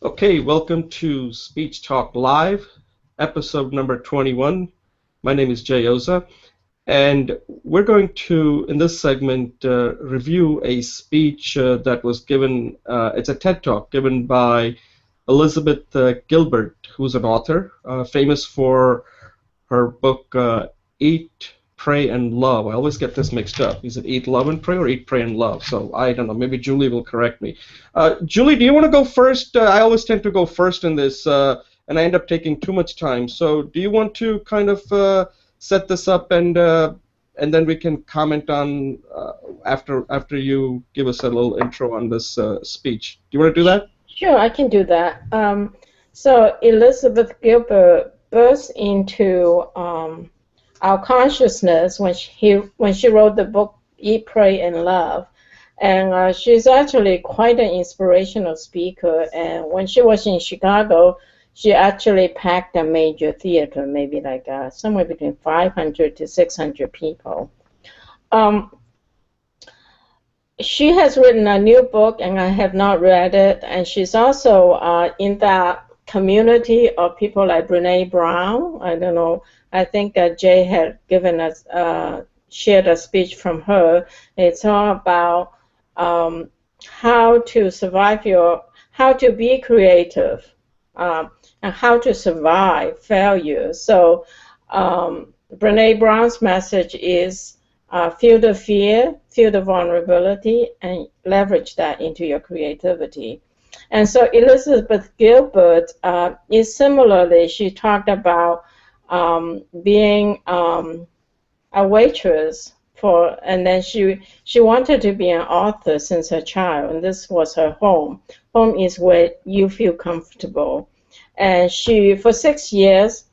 Okay, welcome to Speech Talk Live, episode number 21. My name is Jay Oza, and we're going to, in this segment, review a speech that was given, it's a TED Talk given by Elizabeth Gilbert, who's an author, famous for her book, Eat, Pray, and Love. I always get this mixed up. Is it Eat, Love, and Pray, or Eat, Pray, and Love? So I don't know. Maybe Julie will correct me. Julie, do you want to go first? I always tend to go first in this, and I end up taking too much time. So do you want to kind of set this up, and then we can comment on after you give us a little intro on this speech. Do you want to do that? Sure, I can do that. So Elizabeth Gilbert burst into our consciousness when she wrote the book Eat, Pray, and Love. And she's actually quite an inspirational speaker. And when she was in Chicago, she actually packed a major theater, maybe like somewhere between 500 to 600 people. She has written a new book, and I have not read it. And she's also in that community of people like Brene Brown. I don't know. I think Jay had given us shared a speech from her. It's all about how to survive how to be creative, and how to survive failure. So Brene Brown's message is feel the fear, feel the vulnerability, and leverage that into your creativity. And so Elizabeth Gilbert is similarly, she talked about being a waitress and then she wanted to be an author since her child, and this was her home. Home is where you feel comfortable. And for 6 years,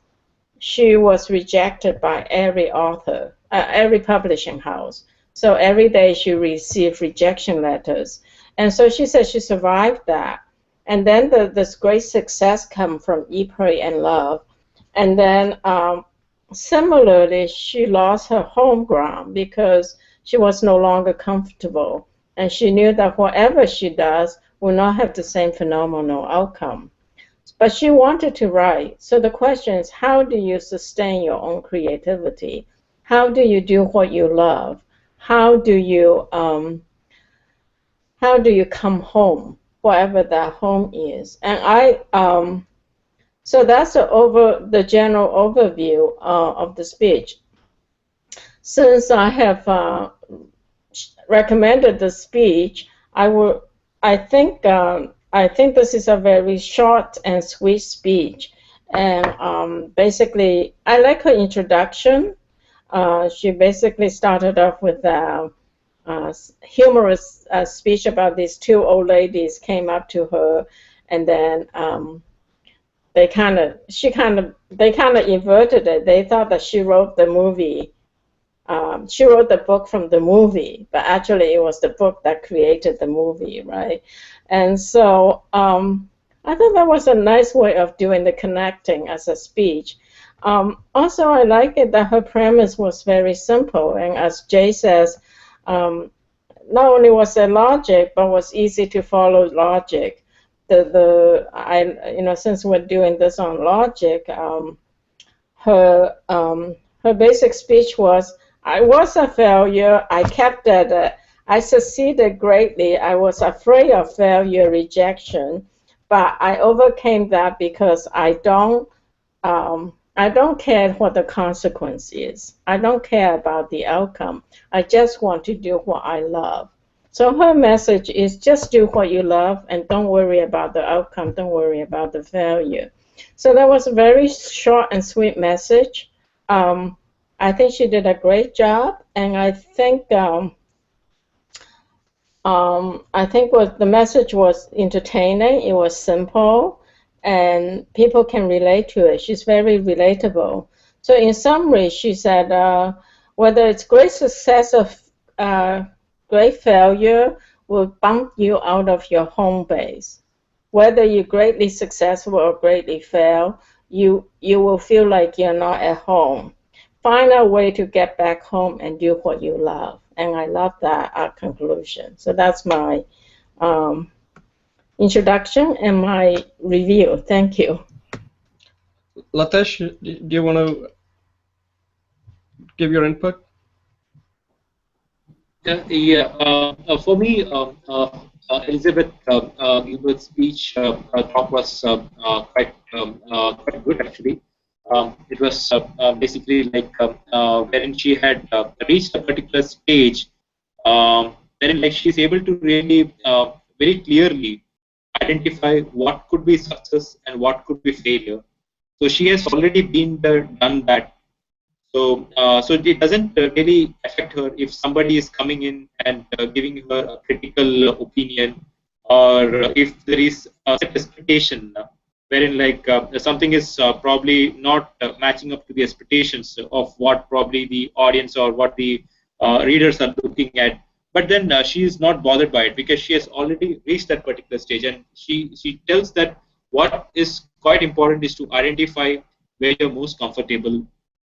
she was rejected by every author, every publishing house. So every day she received rejection letters. And so she said she survived that. And then this great success come from Eat, Pray, and Love. And then similarly, she lost her home ground because she was no longer comfortable. And she knew that whatever she does will not have the same phenomenal outcome. But she wanted to write. So the question is, how do you sustain your own creativity? How do you do what you love? How do you come home, wherever that home is? And so that's the general overview of the speech. Since I have recommended the speech, I think this is a very short and sweet speech. And basically, I like her introduction. She basically started off with a humorous speech about these two old ladies came up to her, and then they kind of inverted it. They thought that she wrote the movie. She wrote the book from the movie, but actually it was the book that created the movie, right? And so I thought that was a nice way of doing the connecting as a speech. Also, I like it that her premise was very simple, and as Jay says, not only was there logic, but was easy to follow logic. Since we're doing this on logic, her basic speech was, I was a failure, I kept at it, I succeeded greatly, I was afraid of failure, rejection, but I overcame that because I don't care what the consequence is. I don't care about the outcome. I just want to do what I love. So her message is just do what you love and don't worry about the outcome, don't worry about the failure. So that was a very short and sweet message. I think she did a great job, and I think I think the message was entertaining. It was simple, and people can relate to it. She's very relatable. So in summary, she said, whether it's great success or great failure will bump you out of your home base. Whether you're greatly successful or greatly fail, you will feel like you're not at home. Find a way to get back home and do what you love. And I love that conclusion. So that's my introduction and my review. Thank you. Latesh, do you want to give your input? For me, Elizabeth Gilbert's speech talk was quite good actually. It was basically like wherein she had reached a particular stage, wherein like she's able to really very clearly identify what could be success and what could be failure. So she has already done that. So it doesn't really affect her if somebody is coming in and giving her a critical opinion, or if there is a set expectation wherein like something is probably not matching up to the expectations of what probably the audience or what the readers are looking at. But then she is not bothered by it because she has already reached that particular stage, and she tells that what is quite important is to identify where you're most comfortable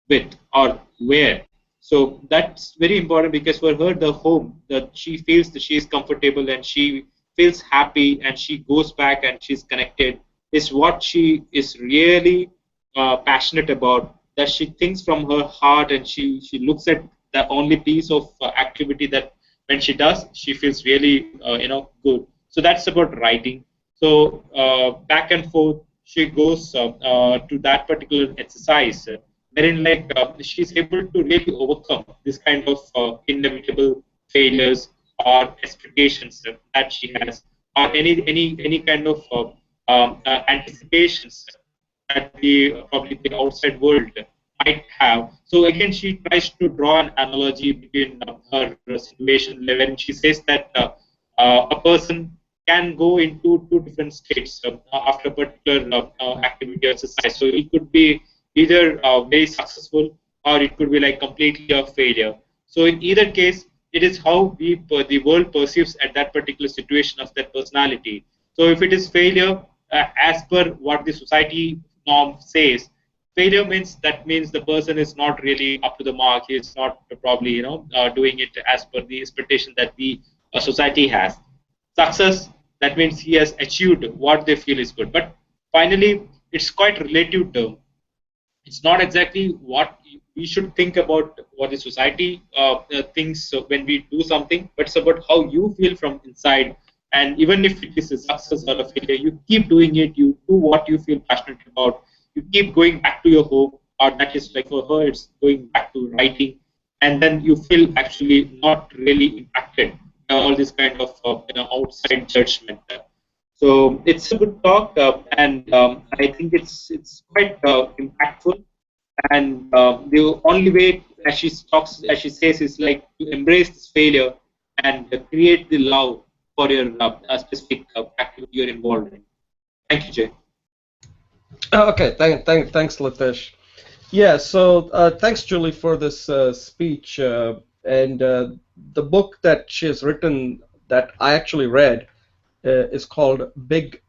with or where. So that's very important because for her, the home that she feels that she is comfortable and she feels happy and she goes back and she's connected is what she is really passionate about. That she thinks from her heart and she looks at the only piece of activity that when she does, she feels really good. So that's about writing. So back and forth, she goes to that particular exercise wherein like she's able to really overcome this kind of inevitable failures or expectations that she has, or any kind of anticipations that the probably the outside world might have. So again, she tries to draw an analogy between her situation, wherein she says that a person can go into two different states after a particular activity or exercise. So it could be either very successful or it could be like completely a failure. So in either case, it is how the world perceives at that particular situation of that personality. So if it is failure, as per what the society norm says, failure means the person is not really up to the mark. He is not probably doing it as per the expectation that the society has. Success, that means he has achieved what they feel is good. But finally, it's quite relative term. It's not exactly what we should think about what the society thinks when we do something, but it's about how you feel from inside. And even if it is a success or a failure, you keep doing it. You do what you feel passionate about. You keep going back to your home, or that is like for her, it's going back to writing, and then you feel actually not really impacted by all this kind of outside judgment. So it's a good talk, and I think it's quite impactful. And the only way, as she talks, as she says, is like to embrace this failure and create the love for your specific activity you're involved in. Thank you, Jay. Okay, thanks, Latesh. Yeah, so thanks, Julie, for this speech. And the book that she has written that I actually read is called Big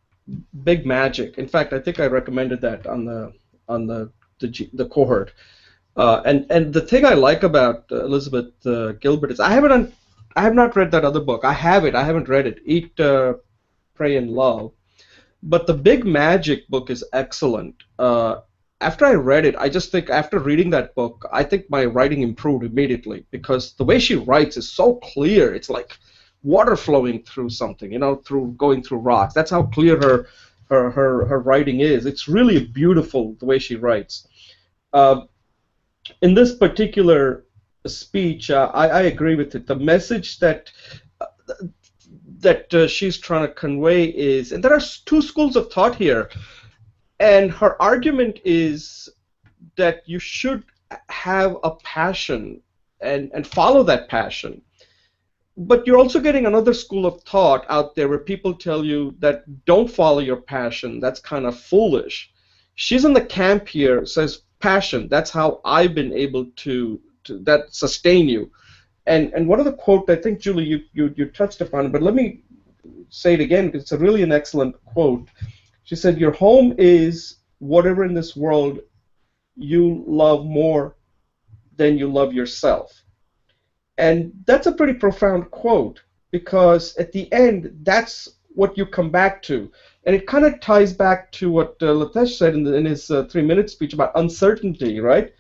Magic. In fact, I think I recommended that on the cohort. And the thing I like about Elizabeth Gilbert is I have not read that other book. I haven't read it. Eat, Pray, and Love. But the Big Magic book is excellent. After I read it, I just think after reading that book, I think my writing improved immediately because the way she writes is so clear. It's like water flowing through something, through going through rocks. That's how clear her writing is. It's really beautiful the way she writes. In this particular speech, I agree with it. The message that she's trying to convey is, and there are two schools of thought here, and her argument is that you should have a passion and follow that passion. but you're also getting another school of thought out there where people tell you that don't follow your passion. That's kind of foolish. She's in the camp here, says passion. That's how I've been able to that sustain you. And one of the quote, I think, Julie, you touched upon it, but let me say it again because it's a really an excellent quote. She said, "Your home is whatever in this world you love more than you love yourself." And that's a pretty profound quote because at the end, that's what you come back to. And it kind of ties back to what Litesh said in his 3-minute speech about uncertainty, right?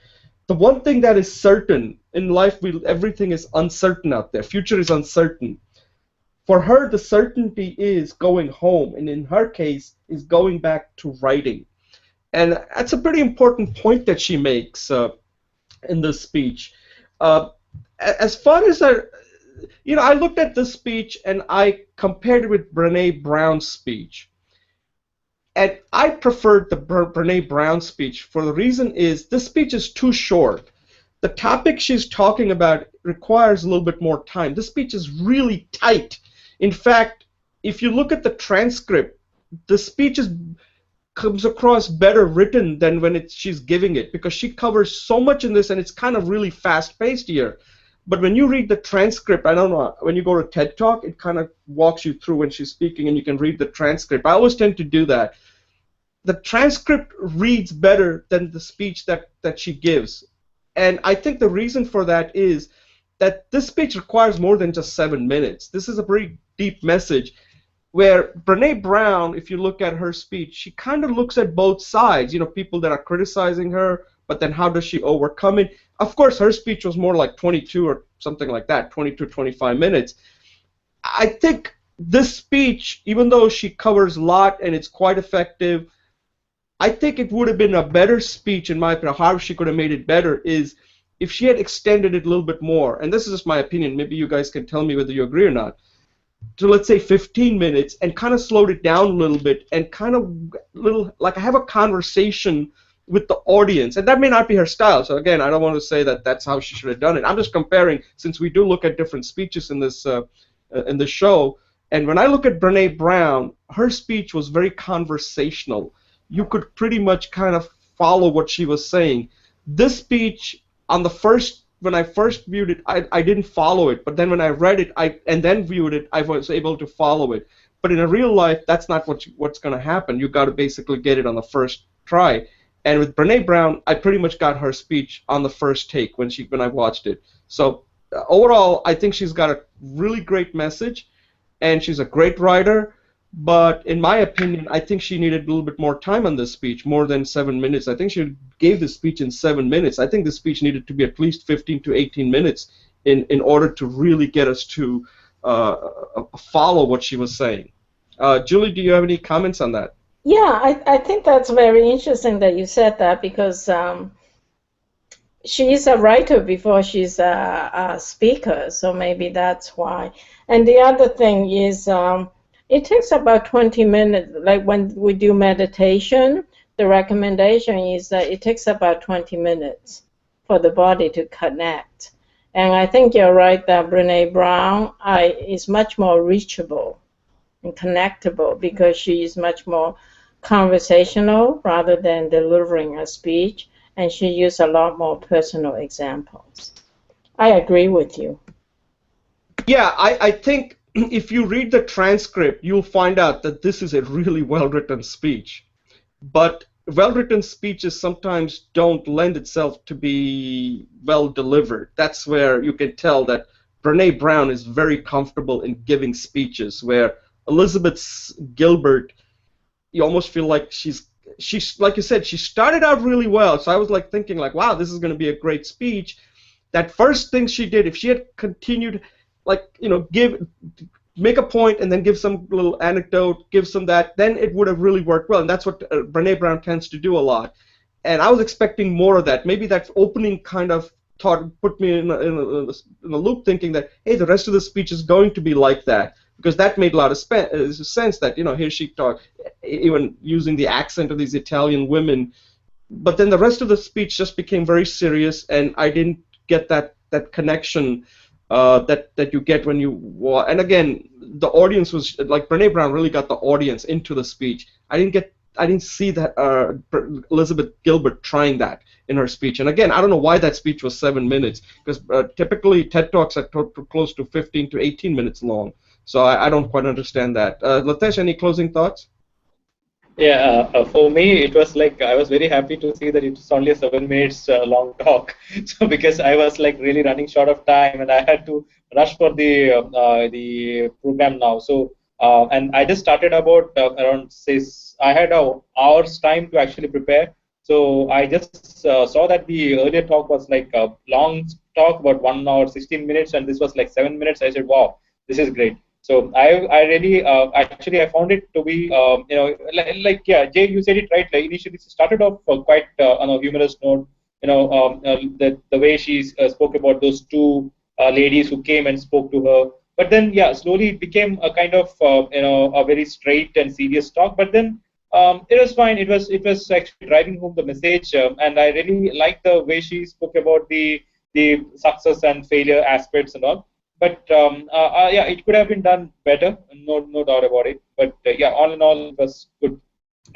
The one thing that is certain in life, everything is uncertain out there. Future is uncertain. For her, the certainty is going home, and in her case, is going back to writing. And that's a pretty important point that she makes in this speech. As far as I looked at this speech and I compared it with Brene Brown's speech. And I preferred the Brene Brown speech for the reason is this speech is too short. The topic she's talking about requires a little bit more time. This speech is really tight. In fact, if you look at the transcript, the speech comes across better written than when she's giving it because she covers so much in this and it's kind of really fast-paced here. But when you read the transcript, I don't know, when you go to TED Talk, it kind of walks you through when she's speaking and you can read the transcript. I always tend to do that. The transcript reads better than the speech that she gives. And I think the reason for that is that this speech requires more than just 7 minutes. This is a pretty deep message where Brene Brown, if you look at her speech, she kind of looks at both sides, people that are criticizing her, but then how does she overcome it? Of course, her speech was more like 22 or something like that, 22, 25 minutes. I think this speech, even though she covers a lot and it's quite effective, I think it would have been a better speech, in my opinion. How she could have made it better is if she had extended it a little bit more, and this is just my opinion, maybe you guys can tell me whether you agree or not, to let's say 15 minutes and kind of slowed it down a little bit and kind of like have a conversation with the audience. And that may not be her style. So again, I don't want to say that that's how she should have done it. I'm just comparing, since we do look at different speeches in this show. And when I look at Brene Brown, her speech was very conversational. You could pretty much kind of follow what she was saying. This speech, when I first viewed it, I didn't follow it. But then when I read it, and then viewed it, I was able to follow it. But in a real life, that's not what's going to happen. You got to basically get it on the first try. And with Brene Brown, I pretty much got her speech on the first take when I watched it. So overall, I think she's got a really great message, and she's a great writer. But in my opinion, I think she needed a little bit more time on this speech, more than 7 minutes. I think she gave the speech in 7 minutes. I think the speech needed to be at least 15 to 18 minutes in order to really get us to follow what she was saying. Julie, do you have any comments on that? Yeah, I think that's very interesting that you said that because she's a writer before she's a speaker, so maybe that's why. And the other thing is it takes about 20 minutes. Like when we do meditation, the recommendation is that it takes about 20 minutes for the body to connect. And I think you're right that Brene Brown is much more reachable and connectable because she is much more conversational rather than delivering a speech, and she used a lot more personal examples. I agree with you. Yeah, I think if you read the transcript, you'll find out that this is a really well-written speech. But well-written speeches sometimes don't lend itself to be well-delivered. That's where you can tell that Brene Brown is very comfortable in giving speeches, where Elizabeth Gilbert, you almost feel like she's like you said, she started out really well. So I was like thinking like, wow, this is going to be a great speech. That first thing she did, if she had continued, like, make a point and then give some little anecdote, give some that, then it would have really worked well. And that's what Brene Brown tends to do a lot. And I was expecting more of that. Maybe that opening kind of thought put me in a loop, thinking that, hey, the rest of the speech is going to be like that. Because that made a lot of sense that, here she talked, even using the accent of these Italian women. But then the rest of the speech just became very serious, and I didn't get that connection that you get when you and again, the audience was like Brene Brown really got the audience into the speech. I didn't see that Elizabeth Gilbert trying that in her speech. And again, I don't know why that speech was 7 minutes, because typically TED Talks are close to 15 to 18 minutes long. So I don't quite understand that. Latesh, any closing thoughts? Yeah, for me, it was like I was very happy to see that it's only a 7 minutes long talk. So because I was like really running short of time and I had to rush for the program now. So and I just started about around six. I had a hour's time to actually prepare. So I just saw that the earlier talk was like a long talk, about 1 hour 16 minutes, and this was like 7 minutes. I said, wow, this is great. So I really actually I found it to be like yeah, Jay, you said it right. Like initially it started off quite on a humorous note. The way she spoke about those two ladies who came and spoke to her. But then yeah, slowly it became a kind of a very straight and serious talk. But then it was fine. It was actually driving home the message, and I really liked the way she spoke about the success and failure aspects and all. But yeah, it could have been done better, no doubt about it. But yeah, all in all, it was good.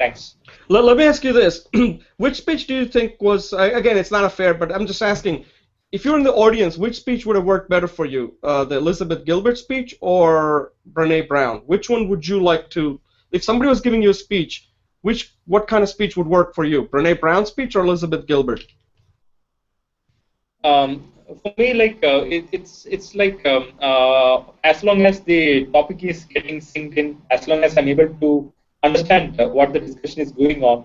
Thanks. Let me ask you this. Which speech do you think was, again, it's not a fair, but I'm just asking, if you're in the audience, which speech would have worked better for you? The Elizabeth Gilbert speech or Brene Brown? Which one would you like to, if somebody was giving you a speech, what kind of speech would work for you? Brene Brown's speech or Elizabeth Gilbert? For me, like it's like as long as the topic is getting synced in, as long as I'm able to understand what the discussion is going on,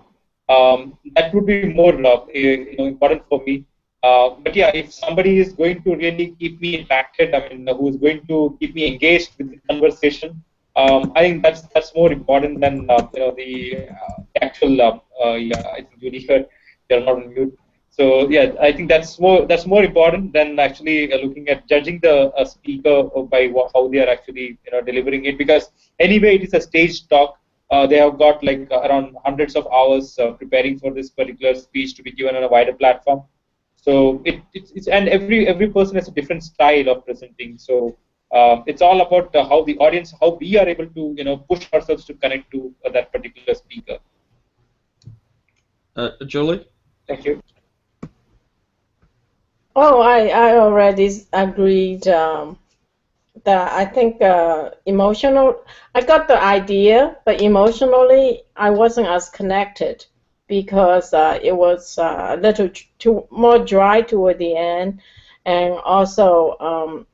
that would be more important for me. But yeah, if somebody is going to really keep me interacted, I mean, who is going to keep me engaged with the conversation, I think that's more important than the actual. Yeah, I think Judy, you're not on mute. So yeah, I think that's more important than actually looking at judging the speaker by how they are actually delivering it. Because anyway, it is a staged talk. They have got like around hundreds of hours preparing for this particular speech to be given on a wider platform. So it's and every person has a different style of presenting. So it's all about how the audience, how we are able to push ourselves to connect to that particular speaker. Julie? Thank you. Oh, I already agreed that I think emotional, I got the idea, but emotionally I wasn't as connected because it was a little too more dry toward the end, and also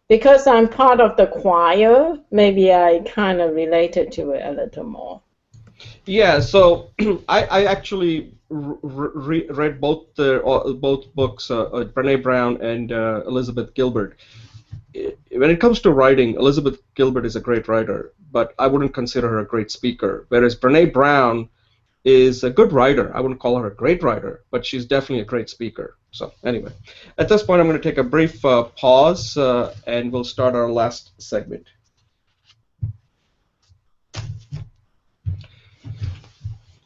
because I'm part of the choir, maybe I kind of related to it a little more. Yeah, so I actually read both books, Brene Brown and Elizabeth Gilbert. When it comes to writing, Elizabeth Gilbert is a great writer, but I wouldn't consider her a great speaker. Whereas Brene Brown is a good writer. I wouldn't call her a great writer, but she's definitely a great speaker. So anyway, at this point, I'm going to take a brief pause, and we'll start our last segment.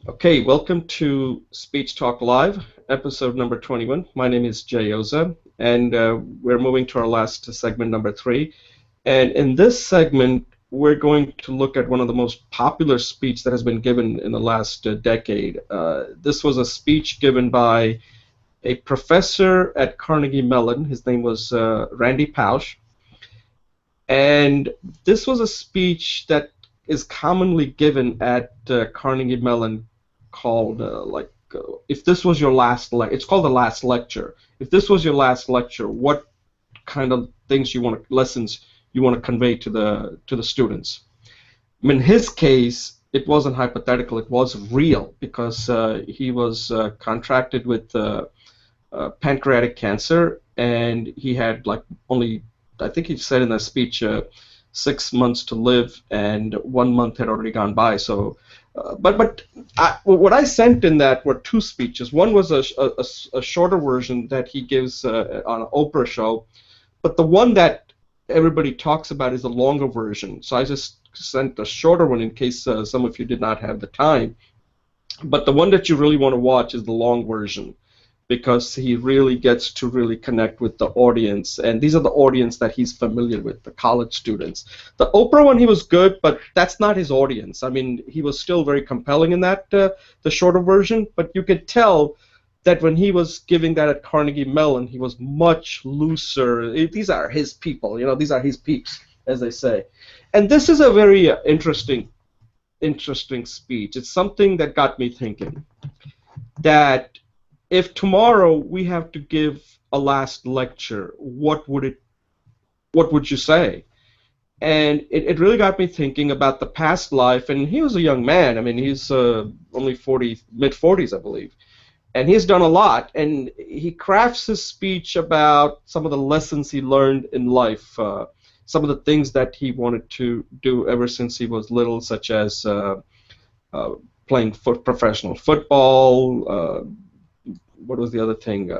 Okay, welcome to Speech Talk Live, episode number 21. My name is Jay Oza, and we're moving to our last segment, number 3. And in this segment, we're going to look at one of the most popular speeches that has been given in the last decade. This was a speech given by a professor at Carnegie Mellon. His name was Randy Pausch. And this was a speech that is commonly given at Carnegie Mellon called if this was your last it's called the last lecture. If this was your last lecture, what kind of lessons you want to convey to the students? I mean, in his case, it wasn't hypothetical, it was real, because he was contracted with pancreatic cancer, and he had only, I think he said in that speech, 6 months to live, and 1 month had already gone by. So, what I sent in that were 2 speeches. One was a shorter version that he gives on an Oprah show, but the one that everybody talks about is the longer version. So I just sent a shorter one in case some of you did not have the time. But the one that you really want to watch is the long version. because he really gets to really connect with the audience, and these are the audience that he's familiar with, the college students. The Oprah one, he was good, but that's not his audience. I mean, he was still very compelling in that, the shorter version, but you could tell that when he was giving that at Carnegie Mellon, he was much looser. These are his people, you know, these are his peeps, as they say. And this is a very interesting speech. It's something that got me thinking, that if tomorrow we have to give a last lecture, what would you say? And it really got me thinking about the past life. And he was a young man. I mean, he's only mid-40s, I believe. And he's done a lot. And he crafts his speech about some of the lessons he learned in life, some of the things that he wanted to do ever since he was little, such as playing professional football. What was the other thing?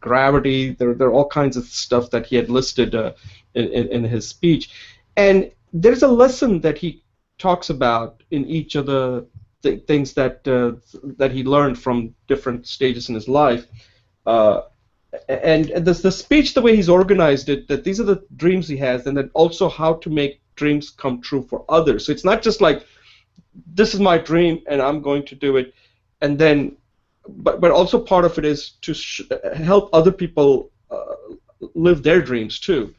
Gravity. There are all kinds of stuff that he had listed in his speech. And there's a lesson that he talks about in each of the things that he learned from different stages in his life. And the speech, the way he's organized it, that these are the dreams he has, and then also how to make dreams come true for others. So it's not just like, this is my dream and I'm going to do it, and then, but also part of it is to help other people live their dreams too.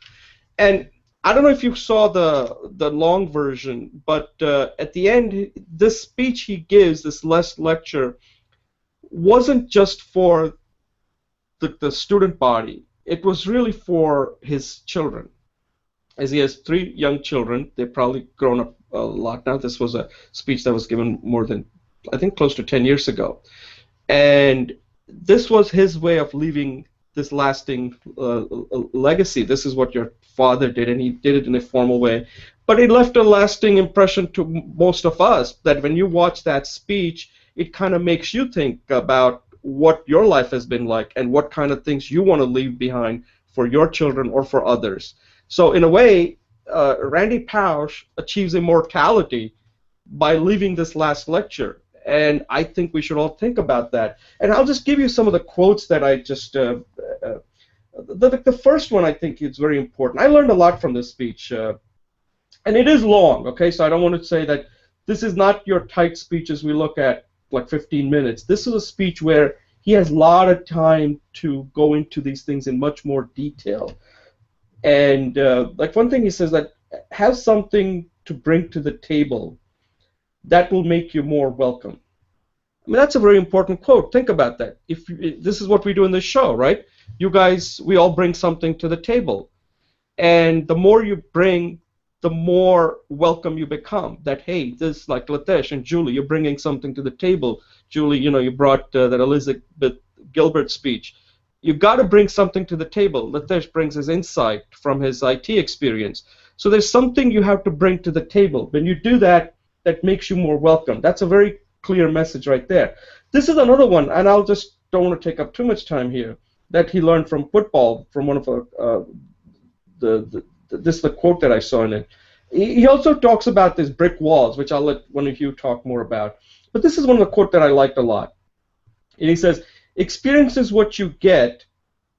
And I don't know if you saw the long version, but at the end, this speech he gives, this last lecture, wasn't just for the student body. It was really for his children, as he has 3 young children. They've probably grown up a lot now. This was a speech that was given more than, I think, close to 10 years ago. And this was his way of leaving this lasting legacy. This is what your father did, and he did it in a formal way. But it left a lasting impression to most of us, that when you watch that speech, it kind of makes you think about what your life has been like and what kind of things you want to leave behind for your children or for others. So in a way, Randy Pausch achieves immortality by leaving this last lecture. And I think we should all think about that. And I'll just give you some of the quotes that I just, the first one I think is very important. I learned a lot from this speech. And it is long, okay? So I don't want to say that this is not your tight speeches we look at, like 15 minutes. This is a speech where he has a lot of time to go into these things in much more detail. And like one thing he says, that have something to bring to the table that will make you more welcome. I mean, that's a very important quote. Think about that. This is what we do in this show, right? You guys, we all bring something to the table. And the more you bring, the more welcome you become. That, hey, this, like Latesh and Julie, you're bringing something to the table. Julie, you know, you brought that Elizabeth Gilbert speech. You've got to bring something to the table. Latesh brings his insight from his IT experience. So there's something you have to bring to the table. When you do that, that makes you more welcome. That's a very clear message right there. This is another one, and I'll just don't want to take up too much time here, that he learned from football, from one of this is the quote that I saw in it. He also talks about these brick walls, which I'll let one of you talk more about. But this is one of the quotes that I liked a lot. And he says, experience is what you get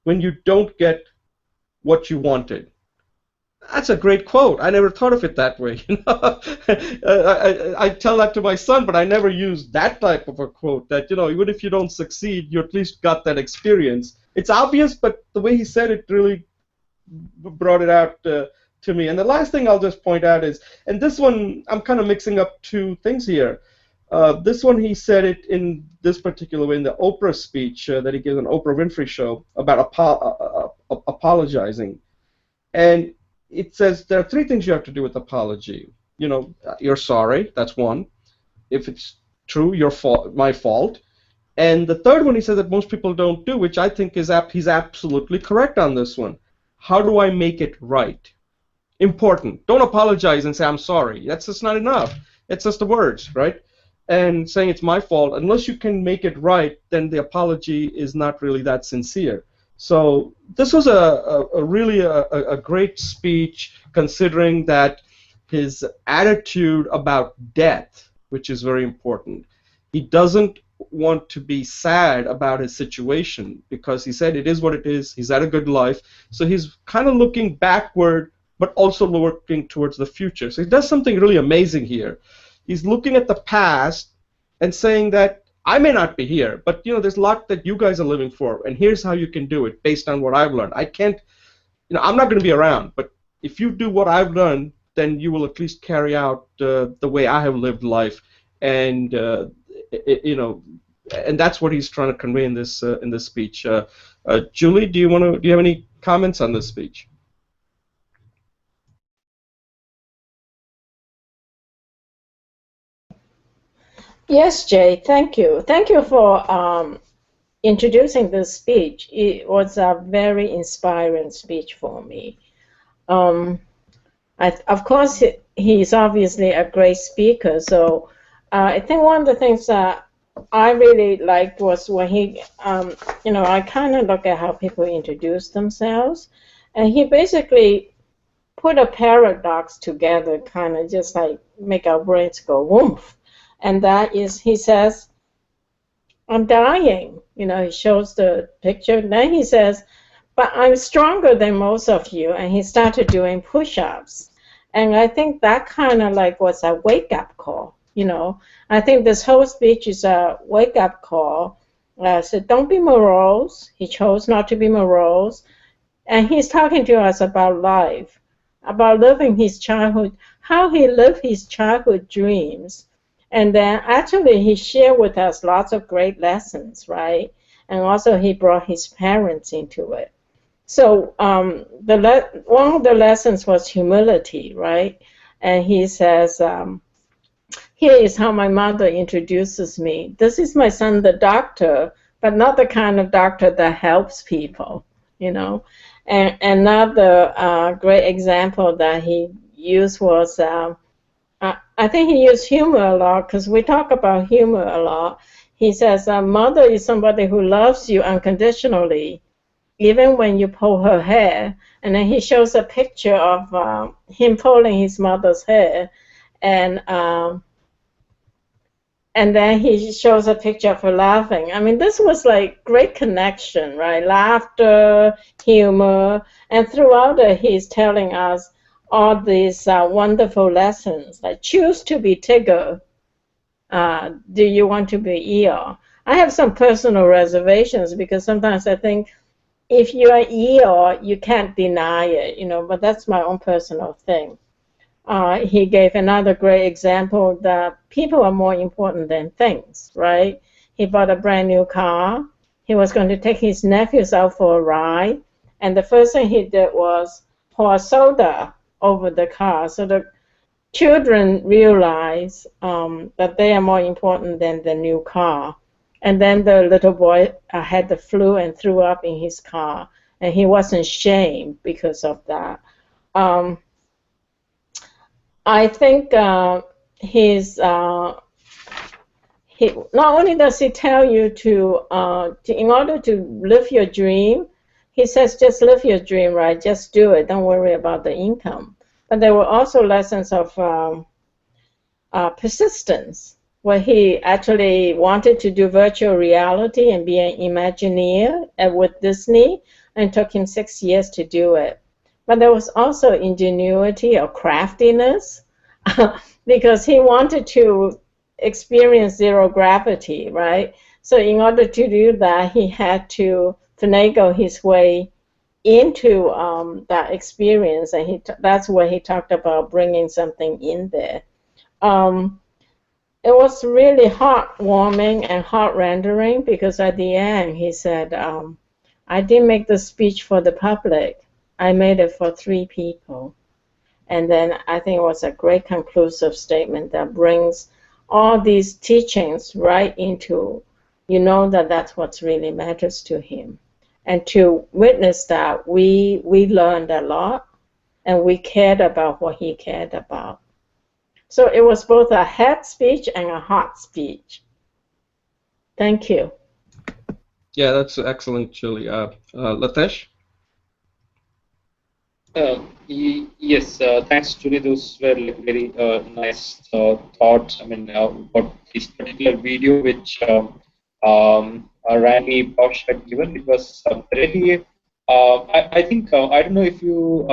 when you don't get what you wanted. That's a great quote. I never thought of it that way. You know? I tell that to my son, but I never use that type of a quote, that, you know, even if you don't succeed, you at least got that experience. It's obvious, but the way he said it really brought it out to me. And the last thing I'll just point out is, and this one, I'm kind of mixing up 2 things here. This one, he said it in this particular way in the Oprah speech that he gives on Oprah Winfrey show about apologizing. And it says there are 3 things you have to do with apology. You know, you're sorry, that's one. If it's true, your fault, my fault. And the third one he says that most people don't do, which I think is he's absolutely correct on this one. How do I make it right? Important. Don't apologize and say I'm sorry. That's just not enough. It's just the words, right? And saying it's my fault, unless you can make it right, then the apology is not really that sincere. So this was a really great speech, considering that his attitude about death, which is very important. He doesn't want to be sad about his situation, because he said it is what it is. He's had a good life, so he's kind of looking backward, but also looking towards the future. So he does something really amazing here. He's looking at the past and saying that I may not be here, but there's a lot that you guys are living for, and here's how you can do it based on what I've learned. I can't, I'm not going to be around, but if you do what I've done, then you will at least carry out the way I have lived life, and and that's what he's trying to convey in this speech. Julie, do you have any comments on this speech? Yes, Jay, thank you. Thank you for introducing this speech. It was a very inspiring speech for me. Of course, he's obviously a great speaker, so I think one of the things that I really liked was when he, I kind of look at how people introduce themselves, and he basically put a paradox together, kind of just like make our brains go woof. And that is, he says, I'm dying. He shows the picture. And then he says, but I'm stronger than most of you. And he started doing push-ups. And I think that kind of like was a wake-up call. I think this whole speech is a wake-up call. So don't be morose. He chose not to be morose. And he's talking to us about life, about living his childhood, how he lived his childhood dreams. And then actually he shared with us lots of great lessons, right? And also he brought his parents into it. So one of the lessons was humility, right? And he says, here is how my mother introduces me. This is my son, the doctor, but not the kind of doctor that helps people, And another great example that he used was, I think he used humor a lot, because we talk about humor a lot. He says, mother is somebody who loves you unconditionally, even when you pull her hair. And then he shows a picture of him pulling his mother's hair. And then he shows a picture of her laughing. I mean, this was like great connection, right? Laughter, humor. And throughout it, he's telling us all these wonderful lessons, like choose to be Tigger. Do you want to be Eeyore? I have some personal reservations, because sometimes I think if you are Eeyore, you can't deny it, but that's my own personal thing. He gave another great example that people are more important than things, right? He bought a brand new car. He was going to take his nephews out for a ride, and the first thing he did was pour soda over the car, so the children realize that they are more important than the new car. And then the little boy had the flu and threw up in his car, and he wasn't shamed because of that. I think his not only does he tell you to in order to live your dream, he says just live your dream, right? Just do it. Don't worry about the income. But there were also lessons of persistence, where he actually wanted to do virtual reality and be an Imagineer with Disney, and it took him 6 years to do it. But there was also ingenuity or craftiness, because he wanted to experience zero gravity, right? So in order to do that, he had to finagle his way into that experience, and that's where he talked about bringing something in there. It was really heartwarming and heart-rendering, because at the end he said, I didn't make the speech for the public. I made it for 3 people. And then I think it was a great conclusive statement that brings all these teachings right into, that that's what really matters to him. And to witness that, we learned a lot, and we cared about what he cared about. So it was both a head speech and a heart speech. Thank you. Yeah, that's excellent, Julie. Latesh? Yes, thanks, Julie. Those were like very nice thoughts. I mean, about this particular video, which Randy Pausch had given. It was really, I think, I don't know if you,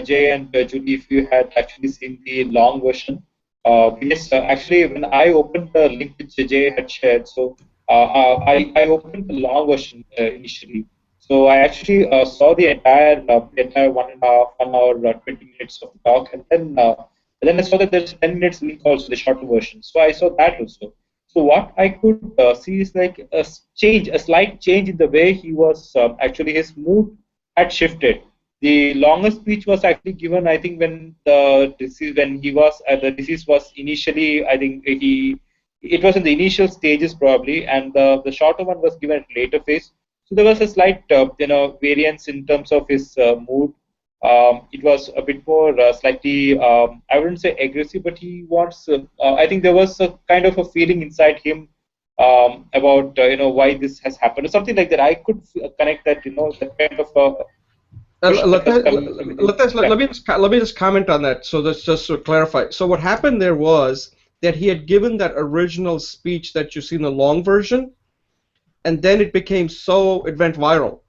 Jay and Judy, if you had actually seen the long version. Because actually, when I opened the link which Jay had shared, so I opened the long version initially. So I actually saw the entire 1 hour, 20 minutes of the talk, and then I saw that there's a 10 minutes link also, the shorter version. So I saw that also. So what I could see is like a slight change in the way he was actually his mood had shifted. The longer speech was actually given, I think, when the disease was initially, I think it was in the initial stages probably, and the shorter one was given at later phase. So there was a slight variance in terms of his mood. It was a bit more slightly, I wouldn't say aggressive, but he wants. I think there was a kind of a feeling inside him about why this has happened or something like that. I could connect that that kind of push that was coming from within. Latesh, Yeah. let me just comment on that. So that's just to clarify. So what happened there was that he had given that original speech that you see in the long version, and then it went viral.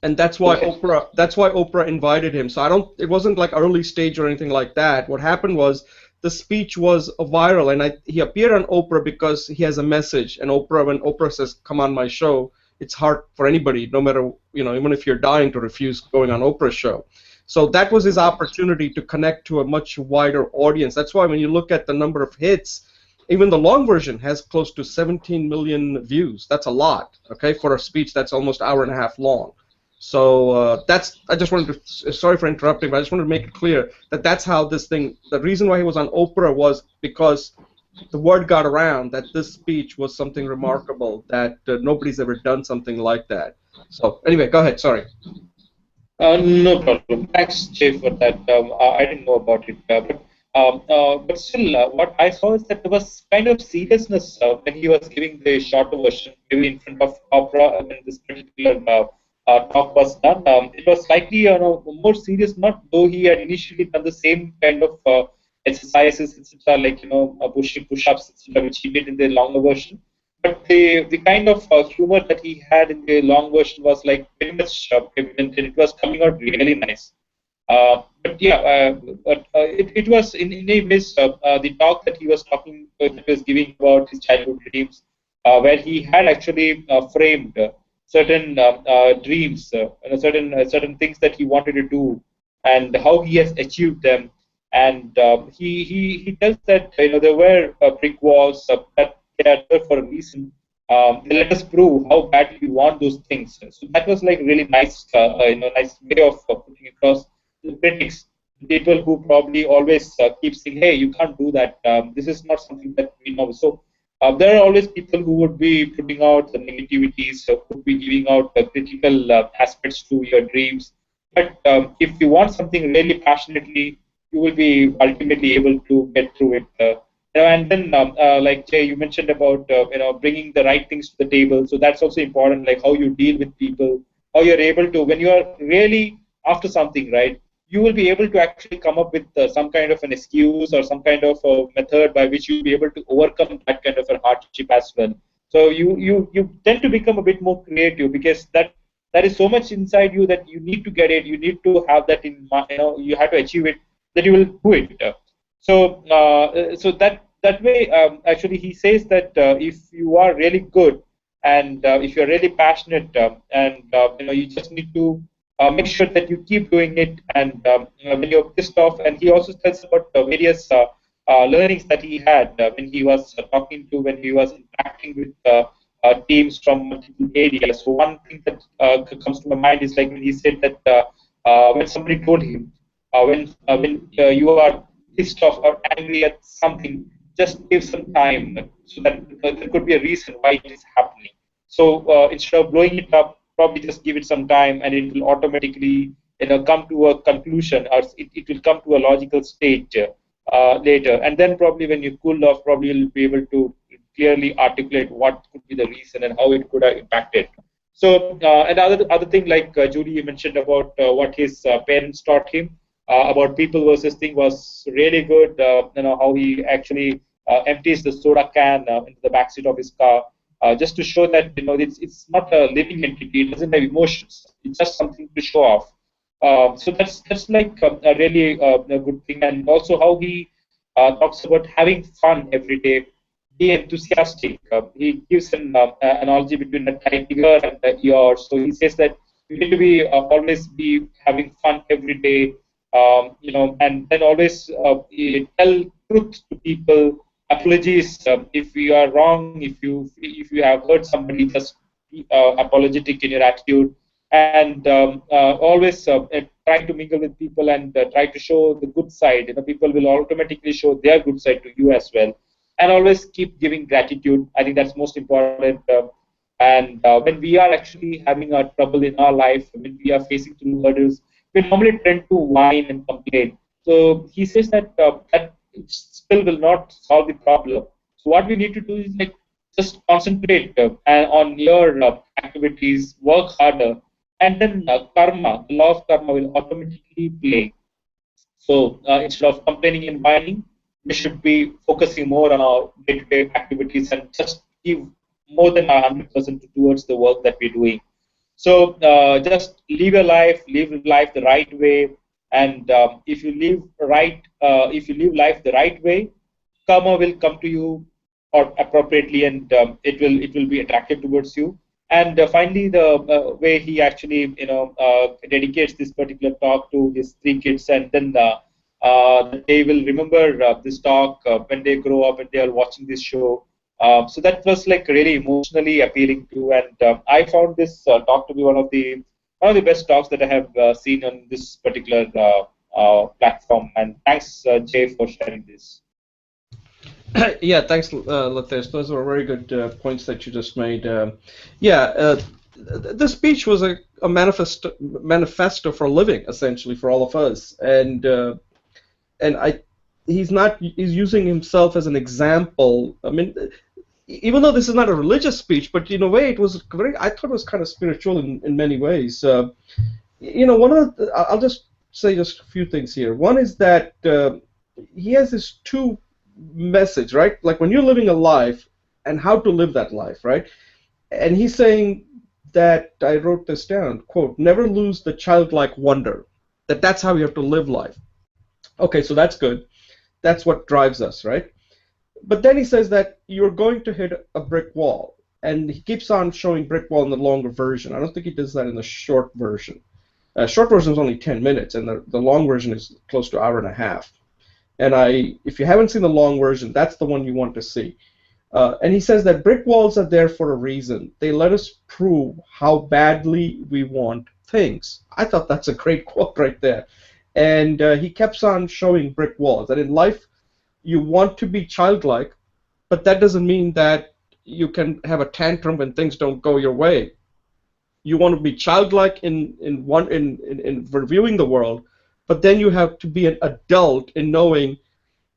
And that's why Okay. Oprah invited him. So it wasn't like early stage or anything like that. What happened was the speech was viral, and he appeared on Oprah because he has a message. And when Oprah says, "Come on my show," it's hard for anybody, no matter even if you're dying, to refuse going on Oprah's show. So that was his opportunity to connect to a much wider audience. That's why when you look at the number of hits, even the long version has close to 17 million views. That's a lot, okay, for a speech that's almost hour and a half long. So I just wanted to, sorry for interrupting, but I just wanted to make it clear that that's how this thing, the reason why he was on Oprah was because the word got around that this speech was something remarkable, that nobody's ever done something like that. So anyway, go ahead, sorry. No problem. Thanks, Jay, for that. I didn't know about it, but still, what I saw is that there was kind of seriousness when he was giving the shorter version, maybe in front of opera when this particular talk was done. It was slightly, more serious. Not though he had initially done the same kind of exercises, etc., like push-ups, etc., which he did in the longer version. But the kind of humor that he had in the long version was like very much evident, and it was coming out really nice. But yeah, it was in any ways the talk that he was that he was giving about his childhood dreams, where he had actually framed certain dreams, certain things that he wanted to do, and how he has achieved them. And he tells that there were brick walls that they are there for a reason. They let us prove how badly we want those things. So that was like really nice, nice way of putting across the critics, people who probably always keep saying, "Hey, you can't do that. This is not something that we know." So there are always people who would be putting out the negativities, would be giving out critical aspects to your dreams. But if you want something really passionately, you will be ultimately able to get through it. And then, like Jay, you mentioned about bringing the right things to the table. So that's also important, like how you deal with people, how you're able to, when you are really after something, right? You will be able to actually come up with some kind of an excuse or some kind of a method by which you'll be able to overcome that kind of a hardship as well. So you tend to become a bit more creative because that is so much inside you that you need to get it. You need to have that in mind. You have to achieve it. That you will do it. So that way, actually, he says that if you are really good and if you're really passionate and you just need to make sure that you keep doing it. And when you're pissed off, and he also tells about various learnings that he had when he was when he was interacting with teams from multiple areas. So one thing that comes to my mind is like when he said that when somebody told him, when you are pissed off or angry at something, just give some time so that there could be a reason why it is happening. So instead of blowing it up, probably just give it some time, and it will automatically come to a conclusion, or it will come to a logical stage later. And then probably when you cool off, probably you'll be able to clearly articulate what could be the reason and how it could have impacted. So and other thing, like Judy, you mentioned about what his parents taught him about people versus thing was really good. How he actually empties the soda can into the backseat of his car. just to show that it's not a living entity. It doesn't have emotions. It's just something to show off. So that's like a really a good thing. And also how he talks about having fun every day, be enthusiastic. He gives an analogy between a tiger and a ear. So he says that you need to be always be having fun every day, and then always tell truth to people. Apologies if you are wrong, if you have hurt somebody, just be apologetic in your attitude, and always try to mingle with people and try to show the good side. People will automatically show their good side to you as well, and always keep giving gratitude. I think that's most important. And when we are actually having a trouble in our life, when we are facing through hurdles, we normally tend to whine and complain. So he says that that it still will not solve the problem. So what we need to do is like just concentrate on your activities, work harder, and then karma, the law of karma will automatically play. So instead of complaining and whining, we should be focusing more on our day-to-day activities and just give more than 100% towards the work that we're doing. So just live life the right way, and if you live life the right way, karma will come to you or appropriately, and it will be attracted towards you. And finally, the way he actually dedicates this particular talk to his three kids, and then they will remember this talk when they grow up and they are watching this show. So that was like really emotionally appealing too, and I found this talk to be one of the best talks that I have seen on this particular platform. And thanks, Jay, for sharing this. Yeah, thanks, Latesh. Those were very good points that you just made. The speech was a manifesto for a living, essentially, for all of us, and he's using himself as an example. I mean, even though this is not a religious speech, but in a way it was I thought it was kind of spiritual in many ways. I'll just say just a few things here. One is that he has this two message, right? Like when you're living a life and how to live that life, right? And he's saying that, I wrote this down, quote, never lose the childlike wonder. That's how you have to live life. Okay, so that's good. That's what drives us, right? But then he says that you're going to hit a brick wall, and he keeps on showing brick wall in the longer version. I don't think he does that in the short version. Short version is only 10 minutes, and the long version is close to an hour and a half. And if you haven't seen the long version, that's the one you want to see. And he says that brick walls are there for a reason. They let us prove how badly we want things. I thought that's a great quote right there. And he keeps on showing brick walls. That in life, you want to be childlike, but that doesn't mean that you can have a tantrum when things don't go your way. You want to be childlike in reviewing the world, but then you have to be an adult in knowing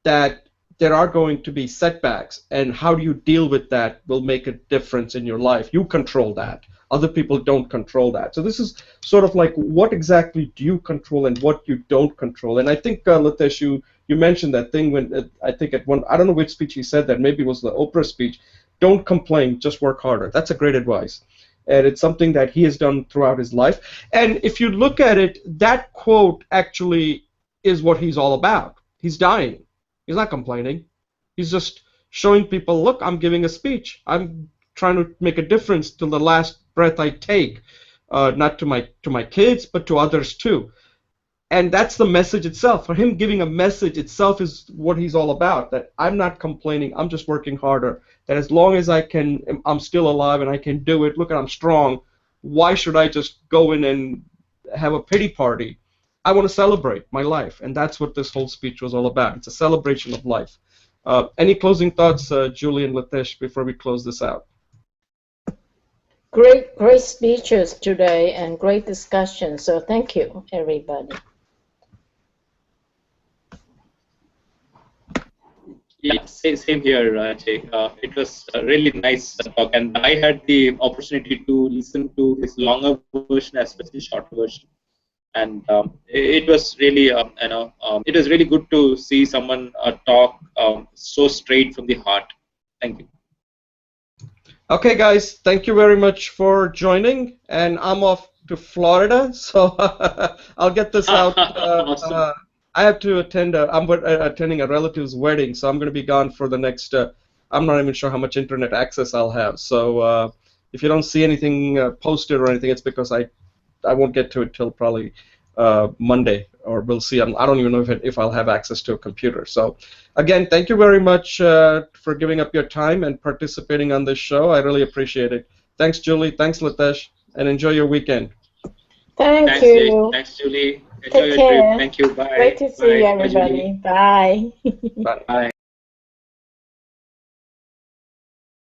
that there are going to be setbacks, and how do you deal with that will make a difference in your life. You control that. Other people don't control that. So this is sort of like, what exactly do you control and what you don't control? And I think, Latesh, you mentioned that thing when, I think at one, I don't know which speech he said that, maybe it was the Oprah speech, don't complain, just work harder. That's a great advice. And it's something that he has done throughout his life. And if you look at it, that quote actually is what he's all about. He's dying. He's not complaining. He's just showing people, look, I'm giving a speech. I'm trying to make a difference till the last breath I take, not to my kids, but to others too. And that's the message itself. For him, giving a message itself is what he's all about, that I'm not complaining, I'm just working harder, that as long as I'm still alive and I can do it, look, I'm strong, why should I just go in and have a pity party? I want to celebrate my life, and that's what this whole speech was all about. It's a celebration of life. Any closing thoughts, Julie and Latesh, before we close this out? Great speeches today and great discussion. So thank you, everybody. Yeah, same here, Jay. It was a really nice talk, and I had the opportunity to listen to his longer version as well as the shorter version. And it was really, it was really good to see someone talk so straight from the heart. Thank you. Okay, guys, thank you very much for joining, and I'm off to Florida, so I'll get this out. Awesome. I have to attend. I'm attending a relative's wedding, so I'm going to be gone for the next. I'm not even sure how much internet access I'll have. So if you don't see anything posted or anything, it's because I won't get to it till probably Monday, or we'll see. I don't even know if I'll have access to a computer. So, again, thank you very much for giving up your time and participating on this show. I really appreciate it. Thanks, Julie. Thanks, Litesh, and enjoy your weekend. Thank Thanks, Jay. you. Thanks, Julie. Enjoy Take your trip. care. Thank you. Great Bye. to see you, Bye. Bye, Julie. everybody. Bye. Bye. Bye.